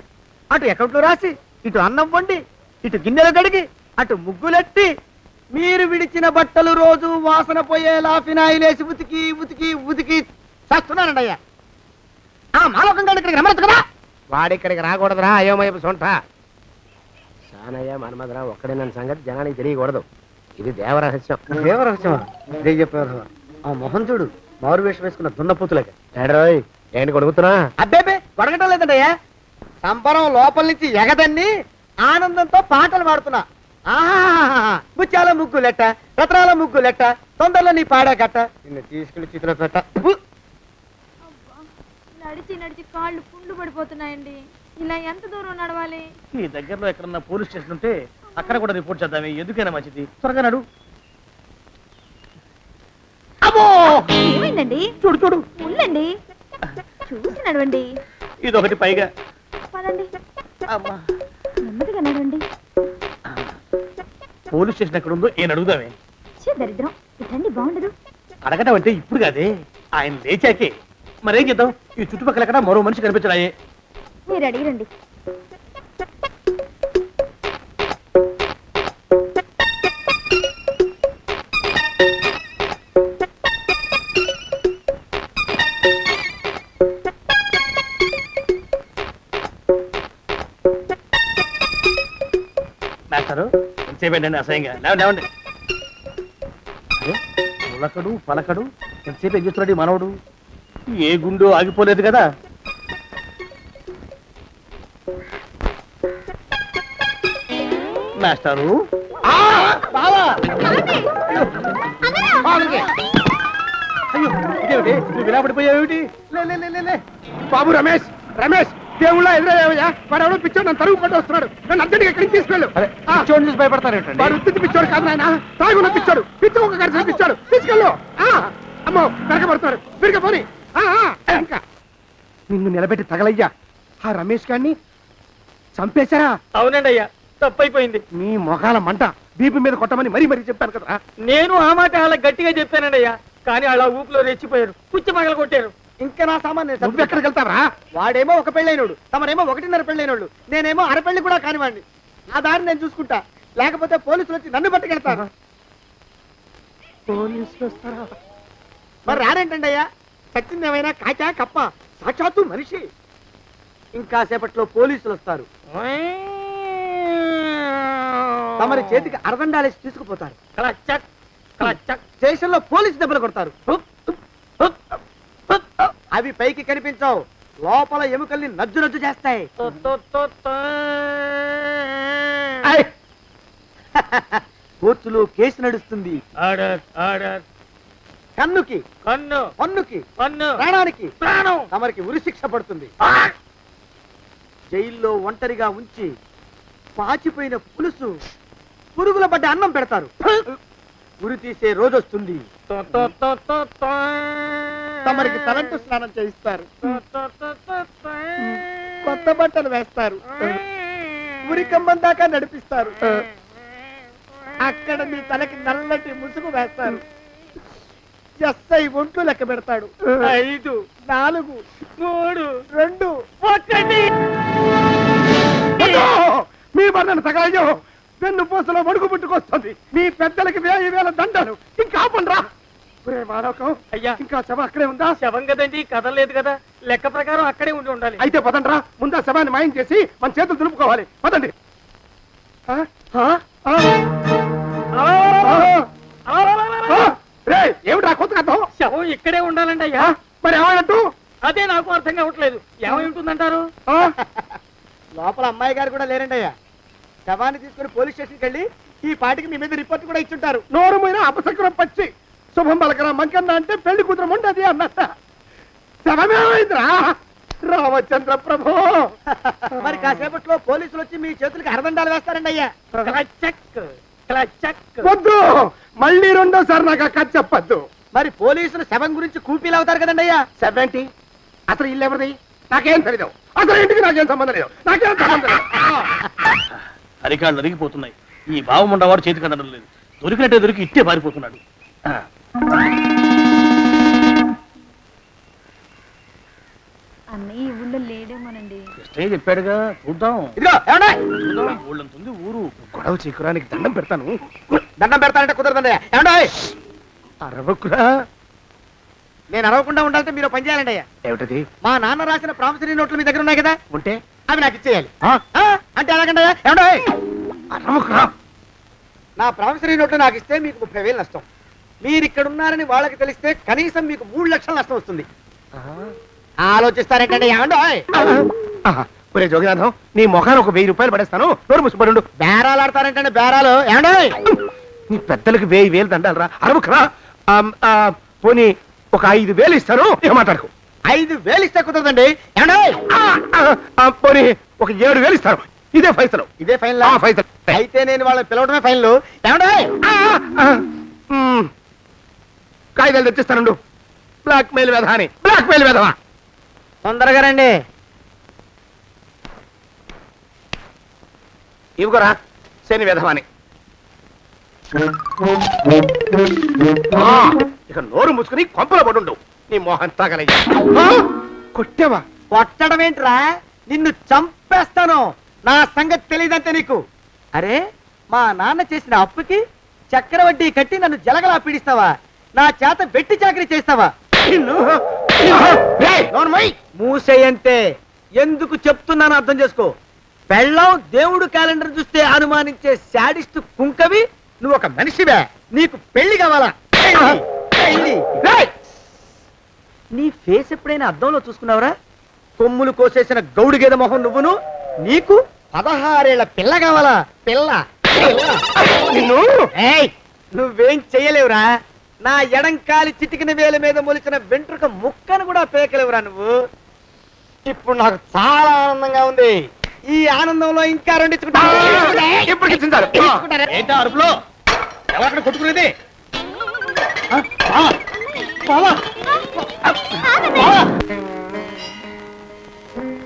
అటు అకౌంట్లో రాసి, ఇటు అన్నం వండి, ఇటు గిన్నెలు కడిగి, అటు ముగ్గులెట్టి, మీరు విడిచిన బట్టలు రోజు వాసన పోయేలా ఫినాయిలేసి ఉతికి ఉతికి ఉతికి చస్తున్నానండి అయ్యా. ఆ మాలోకం గారి ఇక్కడికి రమ్మచ్చు కదా. వాడిక్కడికి రాకూడదురా అయోమయపు సొంట. సానయ్య మన్మధరా ఒక్కడే నన్ను సంగతి జనానికి తెలియకూడదు. ఇది దేవరహస్యం. దేవరహస్యం చెప్పారు. ఆ మొహం చూడు, మారు వేషం వేసుకున్న దున్నపోతులకి. ఏడ్రోయ్, ఏంటి కొడుకుతున్నా? అబ్బేబే కొడగటం లేదండి అయ్యా. సంబరం లోపల నుంచి ఎగదన్ని ఆనందంతో పాటలు పాడుతున్నా. ఆహా, ముత్యాల ముగ్గులెట్ట, రత్నాల ముగ్గులెట్ట, తొందరలో నీ పాడా కట్ట, నిన్ను తీసుకెళ్లి చిత్ర పెట్ట. నడిచి నడిచి కాళ్ళు పుండ్లు పడిపోతున్నాయండి. ఇలా ఎంత దూరం నడవాలి? ఈ దగ్గరలో ఎక్కడన్నా పోలీస్ స్టేషన్ ఉంటే అక్కడ కూడా రిపోర్ట్ చేద్దామే, ఎందుకైనా మంచిది. త్వరగా నడు. ఏమైందండి? చూడు చూడు, ఉండండి, చూసి నడవండి. ఇదొకటి పైగా. పదండి, నెమ్మదిగా నడవండి. పోలీస్ స్టేషన్ ఎక్కడ ఉందో ఏం అడుగుదామే. దరిద్రం, ఇటండి బాగుండదు. అడగటం అంటే ఇప్పుడు కాదే, ఆయన లేచాకే. మరేం చేద్దాం, ఈ చుట్టుపక్కల ఎక్కడ మరో మనిషి కనిపించడాయే. మీరు అడిగిరండి. మాస్టరు ఎంతసేపండి అసహ్యంగా? లేవండి లేవండి. అరే పులకడు పలకడు, ఎంతసేపు ఏం చేస్తున్నాడు మనవడు? ఏ గుండు ఆగిపోలేదు కదా. మాస్టరు అయ్యో ఇదేమిటి, నువ్వు ఇలా పడిపోయావేమిటి? లే. బాబు రమేష్, రమేష్ దేవుళ్ళ ఎదురయ్యా. వాడు ఎవడో పిచ్చోడు నన్ను తరుగు కొట్టు వస్తున్నాడు. నన్ను అద్దెకి ఎక్కడికి తీసుకెళ్ళు. చూసి భయపడతారేంటండి? వాడు ఉత్తి పిచ్చోడు కాదు నాయన, తాగున్న పిచ్చాడు, పిచ్చి ఒక గడిచిన పిచ్చాడు. తీసుకెళ్ళు. అమ్మో వెనకబడుతున్నాడు, విరిగపోని. ఇంకా నిన్ను నిలబెట్టి తగలయ్యా. ఆ రమేష్ గారిని చంపేశారా? అవునండి అయ్యా, తప్పైపోయింది. నీ మొఖాల మంట, బీపీ మీద కొట్టమని మరీ మరీ చెప్పాను కదా. నేను ఆ మాట అలా గట్టిగా చెప్పానండి అయ్యా, కానీ అలా ఊపిలో రెచ్చిపోయారు, పుచ్చి పగల కొట్టారు. ఇంకా నా సామాన్ నువ్వు ఎక్కడికి వెళ్తావరా? వాడేమో ఒక పెళ్ళైనోడు, తమరేమో 1.5 పెళ్ళైనోళ్ళు, నేనేమో అరపెళ్ళి కూడా కానివ్వండి. ఆ దారి నేను చూసుకుంటా, లేకపోతే పోలీసులు వచ్చి నన్ను పట్టుకెళ్తారు. పోలీసులు వస్తారా? మరి రాడేంటండి అయ్యా, చచ్చింది ఏమైనా కాచా కప్ప, సాక్షాత్తు మనిషి. ఇంకా సేపట్లో పోలీసులు వస్తారు, తమరి చేతికి అరదండాలేసి తీసుకుపోతారు. స్టేషన్ లో పోలీసు దెబ్బలు కొడతారు, అవి పైకి కనిపించవు, లోపల ఎముకల్ని నజ్జు నజ్జు చేస్తాయి. కోర్టులో కేసు నడుస్తుంది. కన్నుకి కన్ను, పన్నుకి పన్ను, ప్రాణానికి ప్రాణం. తమరికి ఉరిశిక్ష పడుతుంది. జైల్లో ఒంటరిగా ఉంచి పాచిపోయిన పులుసు, పురుగుల పడ్డ అన్నం పెడతారు. ఉరి తీసే రోజు వస్తుంది, తమరికి తలంటు స్నానం చేయిస్తారు, కొత్త బట్టలు వేస్తారు, ఉరికంబం దాకా నడిపిస్తారు. అక్కడ మీ తలకి నల్లటి ముసుగు వేస్తారు. ఎస్ఐ ఒంట్లు లెక్క పెడతాడు. 5, 4, 3, 2, 1. మీ వర్ణన తగలయ్యో, వెన్ను పూసలో మడుగు పుట్టుకొస్తుంది. మీ పెద్దలకి 1000 దండలు. ఇంకా ఆపండ్రా. అయ్యా, ఇంకా శవం అక్కడే ఉందా? శవం కదండి, కదలేదు కదా, లెక్క ప్రకారం అక్కడే ఉండి ఉండాలి. అయితే పదండ్రా, ముందా శవాన్ని మాయం చేసి మన చేతులు దులుపుకోవాలి. పదండి. ఏమిటా కొత్త కథ? శవం ఇక్కడే ఉండాలండి అయ్యా. మరి ఏమైనట్టు? అదే నాకు అర్థం కావట్లేదు. ఏమై ఉంటుందంటారు? లోపల అమ్మాయి గారు కూడా లేరండి అయ్యా. శవాన్ని తీసుకుని పోలీస్ స్టేషన్కి వెళ్ళి ఈ పాటికి మీ మీద రిపోర్ట్ కూడా ఇచ్చుంటారు. నోరు మీద అపశకునం పచ్చి శుభం పలకరా మంకన్న అంటే పెళ్లి కూతురం ఉండదు అన్నట్ట. శవమేమైందిరా? రామచంద్ర ప్రభు. మరి కాసేపట్లో పోలీసులు వచ్చి మీ చేతులకి అరదండాలు వేస్తారండి అయ్యా. వద్దు, మళ్ళీ రెండోసారి నాకు ఆ కథ చెప్పద్దు. మరి పోలీసులు శవం గురించి కూపీలు అవుతారు కదండి అయ్యా. శవేంటి? అసలు ఇల్లు ఎవరిది? నాకేం తెలీదు. అసలు ఇంటికి నాకేం సంబంధం లేదు. నాకేం సంబంధం లేదు. అరికాళ్ళు అరిగిపోతున్నాయి. ఈ బావముండవాడు చేతికి అందడం లేదు. దొరికినట్టే దొరికి ఇట్టే పారిపోతున్నాడు. అన్నయ్య ఈ ఊళ్ళో లేడేమోనండి. కృష్ణయ్య చెప్పాడుగా, చూద్దాం. ఇదిగో ఏమండే? ఊళ్ళంతుంది ఊరు. గొడవ చీకురానికి దండం పెడతాను. దండం పెడతానంటే కుదరదండి. ఏమండే? అరవకురా. నేను అరవకుండా ఉండాలంటే మీరు పని చేయాలండి అయ్యా. ఏమిటది? మా నాన్న రాసిన ప్రామిసరీ నోట్లు మీ దగ్గర ఉన్నాయి కదా, ఉంటే అవి నాకు ఇచ్చేయాలి. అంటే ఎలాగండి అయ్యా? ఏమండే? అరవకురా. నా ప్రామిసరీ నోట్లు నాకు ఇస్తే మీకు 30,000 నష్టం. మీరు ఇక్కడ ఉన్నారని వాళ్ళకి తెలిస్తే కనీసం మీకు 3 లక్షల నష్టం వస్తుంది. ఆలోచిస్తారేంటండి? ఏమండో? ఒరే జోగినాథం, నీ మొఖాన్ని ఒక 1000 రూపాయలు పడేస్తాను. నోరు మూసిపడు. బేరాలు ఆడతారేంటండి? బేరాలు ఏమండో? నీ పెద్దలకు 1000 దండాలరా. అరవకురా. పోనీ ఒక 5,000 ఇస్తాను. ఏమాటాడుకో. 5,000 ఇస్తే కుదరదండి. ఏమండో? పోనీ ఒక 7,000 ఇస్తాను. ఇదే ఫైసలు. ఇదే ఫైన్? ఫైసలు అయితే నేను వాళ్ళని పిలవడమే ఫైన్లు. ఏమండో? కాగితాలు తెచ్చిస్తానండు. బ్లాక్ మెయిల్ వెధ అని. బ్లాక్ మెయిల్ వెధవా. తొందరగా రండి. ఇవిగోరా శని వెధవాని. ఇక నోరు మూసుకుని కొంపలో పడుండు. నీ మోహన్ తాగలయ్యా. కొట్టావా? కొట్టడం ఏంట్రా? నిన్ను చంపేస్తాను. నా సంగతి తెలియదంటే నీకు. అరే, మా నాన్న చేసిన అప్పుకి చక్రవడ్డీ కట్టి నన్ను జలగలా పీడిస్తావా? నా చేత వెట్టి చాకరీ చేస్తావా? మూసేయంటే ఎందుకు చెప్తున్నాను అర్థం చేసుకో. పెళ్ళం దేవుడు క్యాలెండర్ చూస్తే అనుమానించే శాడిస్ట్ కుంకవి నువ్వు ఒక మనిషివే. నీకు పెళ్లి కావాలా? నీ ఫేస్ ఎప్పుడైనా అద్దంలో చూసుకున్నావురా? కొమ్ములు కోసేసిన గౌడు గేదె మొహం నువ్వును. నీకు 16 ఏళ్ల పిల్ల కావాలా? పిల్ల నువ్వేం చెయ్యలేవురా. నా ఎడంకాలి చిటికిన వేల మీద మొలిచిన వెంట్రుక ముక్కను కూడా పేకలేవురా నువ్వు. ఇప్పుడు నాకు చాలా ఆనందంగా ఉంది. ఈ ఆనందంలో ఇంకా అరుపులో ఎవరక్కడ కొట్టుకునేది?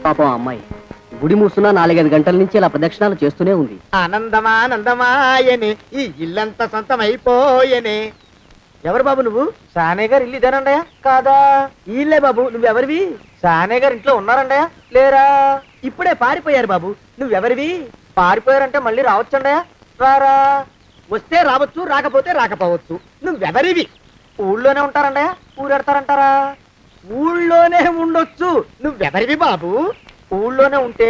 పాపం అమ్మాయి గుడి మూసున్న 4-5 గంటల నుంచి ఇలా ప్రదక్షిణాలు చేస్తూనే ఉంది. ఆనందమానందమాయని ఈ ఇల్లంతా సొంతం అయిపోయనే. ఎవరు బాబు నువ్వు? సానయ్య గారు ఇల్లు ఇదేనండయా? కాదా? ఇల్లే బాబు. నువ్వెవరివి? సానయ్య గారు ఇంట్లో ఉన్నారండయా? లేరా? ఇప్పుడే పారిపోయారు బాబు. నువ్వెవరివి? పారిపోయారంటే మళ్ళీ రావచ్చండయా? రారా. వస్తే రావచ్చు, రాకపోతే రాకపోవచ్చు. నువ్వెవరివి? ఊళ్ళోనే ఉంటారండయా? ఊరెడతారంటారా? ఊళ్ళోనే ఉండొచ్చు. నువ్వెవరివి బాబు? ఊళ్ళోనే ఉంటే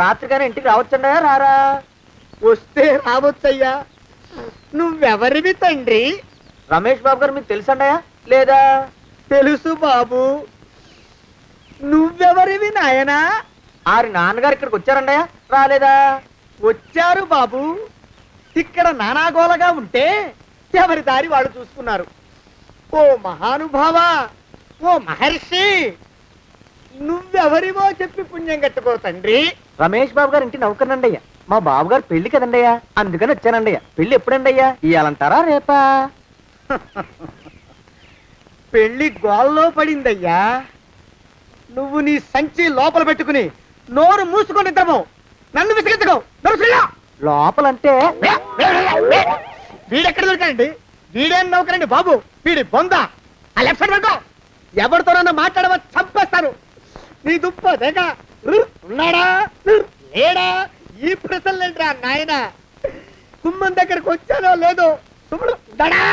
రాత్రిగానే ఇంటికి రావచ్చండయా? రారా. వస్తే రావచ్చయ్యా. నువ్వెవరివి తండ్రి? రమేష్ బాబు గారు మీకు తెలుసండయా? లేదా? తెలుసు బాబు. నువ్వెవరివి నాయనా? ఆరి నాన్నగారు ఇక్కడికి వచ్చారండయా? రాలేదా? వచ్చారు బాబు. ఇక్కడ నానాగోలగా ఉంటే ఎవరి దారి వాళ్ళు చూసుకున్నారు. ఓ మహానుభావా, ఓ మహర్షి, నువ్వెవరివో చెప్పి పుణ్యం కట్టుకో తండ్రి. రమేష్ బాబు గారు ఇంటి నౌకర్నండయ్యా. మా బాబు గారు పెళ్లి కదండయ్యా, అందుకని వచ్చానండయ్యా. పెళ్లి ఎప్పుడండయ్యా? ఇయ్యాలంటారా రేపా? పెళ్లి గోల్లో పడిందయ్యా. నువ్వు నీ సంచి లోపల పెట్టుకుని నోరు మూసుకొని నిద్రపో. నన్ను విసిగించుకో. లోపలంటే వీడెక్కడ దొరికాడండి? వీడేం నౌకరండి బాబు, వీడి బొంద. ఆ లెఫ్ట్ సైడ్ పడుకో. ఎవరితోనన్నా మాట్లాడవా చంపేస్తాను. నీ దుప్ప దేక ఉన్నాడా లేడా? ఈ ప్రశ్నలేంట్రా నాయన. కుమ్మం దగ్గరకు వచ్చానో లేదో తుమ్ముడు దడా.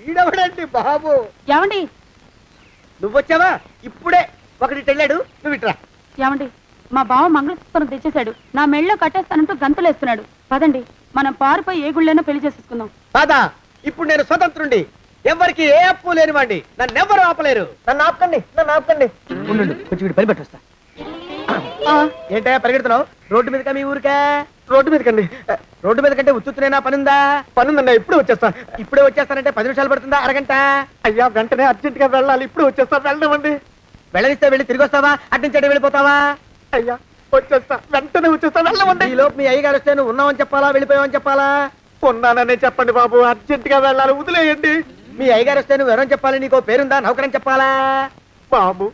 ఈడవడండి బాబు. ఏమండి? నువ్వొచ్చావా? ఇప్పుడే ఒకటి తెళ్ళాడు. నువ్వు ఇట్రా. ఏమండి, మా బావ మంగళసూత్రం తెచ్చేశాడు. నా మెళ్ళో కట్టేస్తానంటూ గంతులేస్తున్నాడు. పదండి, మనం పారిపోయి ఏ గుళ్ళైనా పెళ్లి చేసేసుకుందాం. బాదా, ఇప్పుడు నేను స్వతంత్రుండి. ఎవరికి ఏ అప్పు లేనివ్వండి. నన్ను ఎవరు ఆపలేరు. నన్ను ఆపకండి, నన్ను ఆపకండి. ఉండు, కొంచెం వీడి పని పెట్టొస్తా. ఏంటయ్యా పరిగెడుతున్నావు? రోడ్డు మీదకా మీ ఊరికా? రోడ్డు మీదకండి. రోడ్డు మీద కంటే ఉత్తునేనా? పనుందా? పనుందన్నా. ఇప్పుడే వచ్చేస్తా. ఇప్పుడే వచ్చేస్తానంటే 10 నిమిషాలు పడుతుందా? అరగంట? అయ్యా వెంటనే అర్జెంట్ గా వెళ్ళాలి. ఇప్పుడు వచ్చేస్తా. వెళ్ళమండి. వెళ్ళనిస్తే వెళ్ళి తిరిగి వస్తావా? అడ్డించండి వెళ్ళిపోతావా? అయ్యా వచ్చేస్తా, వెంటనే వచ్చేస్తా. వెళ్ళమండి. ఈ లోపు మీ అయ్యగారు వస్తే నువ్వు ఉన్నావని చెప్పాలా, వెళ్ళిపోయావని చెప్పాలా? ఉన్నాననే చెప్పండి బాబు. అర్జెంట్ గా వెళ్ళాలి, వదిలేయండి. మీ అయ్యగారు వస్తే నువ్వు ఎవరని చెప్పాలి? నీకో పేరుందా? నౌకరని చెప్పాలా? బాబు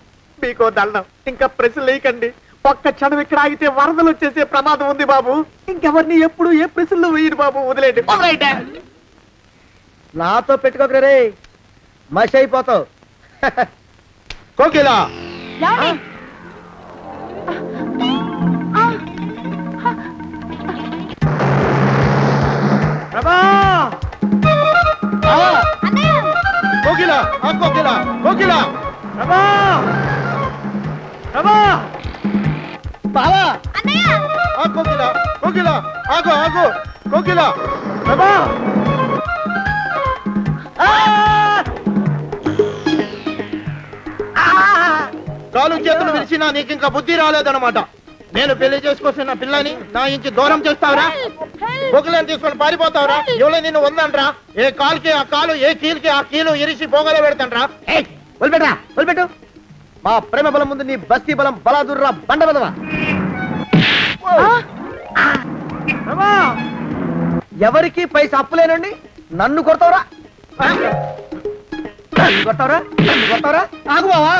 మీకో దండం. ఇంకా ప్రశ్నలు వేయకండి. ఒక్క క్షణం ఇక్కడ ఆగితే వరదలు వచ్చేసే ప్రమాదం ఉంది బాబు. ఇంకెవరిని ఎప్పుడు ఏ ప్రశ్నలు వేయరు బాబు. వదిలేండి. నాతో పెట్టుకోకరే రే, మషి అయిపోతావు. కోకిలా ప్రభా కోకిలా కోకిలా కోకిలా ప్రభా ప్రభా బావా కోకిలా కోకిలా ఆగు ఆగు కోకిలా ప్రభా కాలు చేతులు విరిచినా నీకు ఇంకా బుద్ధి రాలేదన్నమాట. నేను పెళ్లి చేసుకొస్తున్న పిల్లని నా ఇంటి దూరం చేస్తావురా? బొగ్గులను తీసుకొని పారిపోతావురా? ఎవరో నిన్ను ఉందంట్రా? ఏ కాలుకి ఆ కాలు, ఏ కీలుకి ఆ కీలు ఇరిచి పోగల పెడతాంట్రా? వదిలిపెట్టరా, వదిలిపెట్టు. మా ప్రేమ బలం ముందు నీ బస్తీ బలం బలాదుర్రా బండ బలవా. ఎవరికి పైసా అప్పులేనండి నన్ను కొడతావురా? కొడతావురా? కొడతావురా? ఆగు బావా.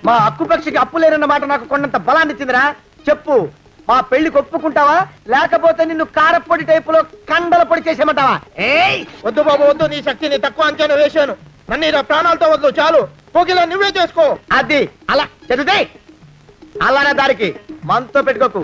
మా అక్కుపక్షికి అప్పు లేనన్న మాట నాకు కొండంత బలాన్ని ఇచ్చిందిరా. చెప్పు, మా పెళ్లికి ఒప్పుకుంటావా లేకపోతే నిన్ను కారపొడి టైపులో కండల పొడి చేసేమంటావా? వద్దు బాబు వద్దు, నీ శక్తిని తక్కువ అంచనా వేశాను. నన్ను ఇలా ప్రాణాలతో వద్దు, చాలు. కోకిలా నువ్వే చేసుకో. అది అలా చదివితే అలానే దారికి మనతో పెట్టుకోకు.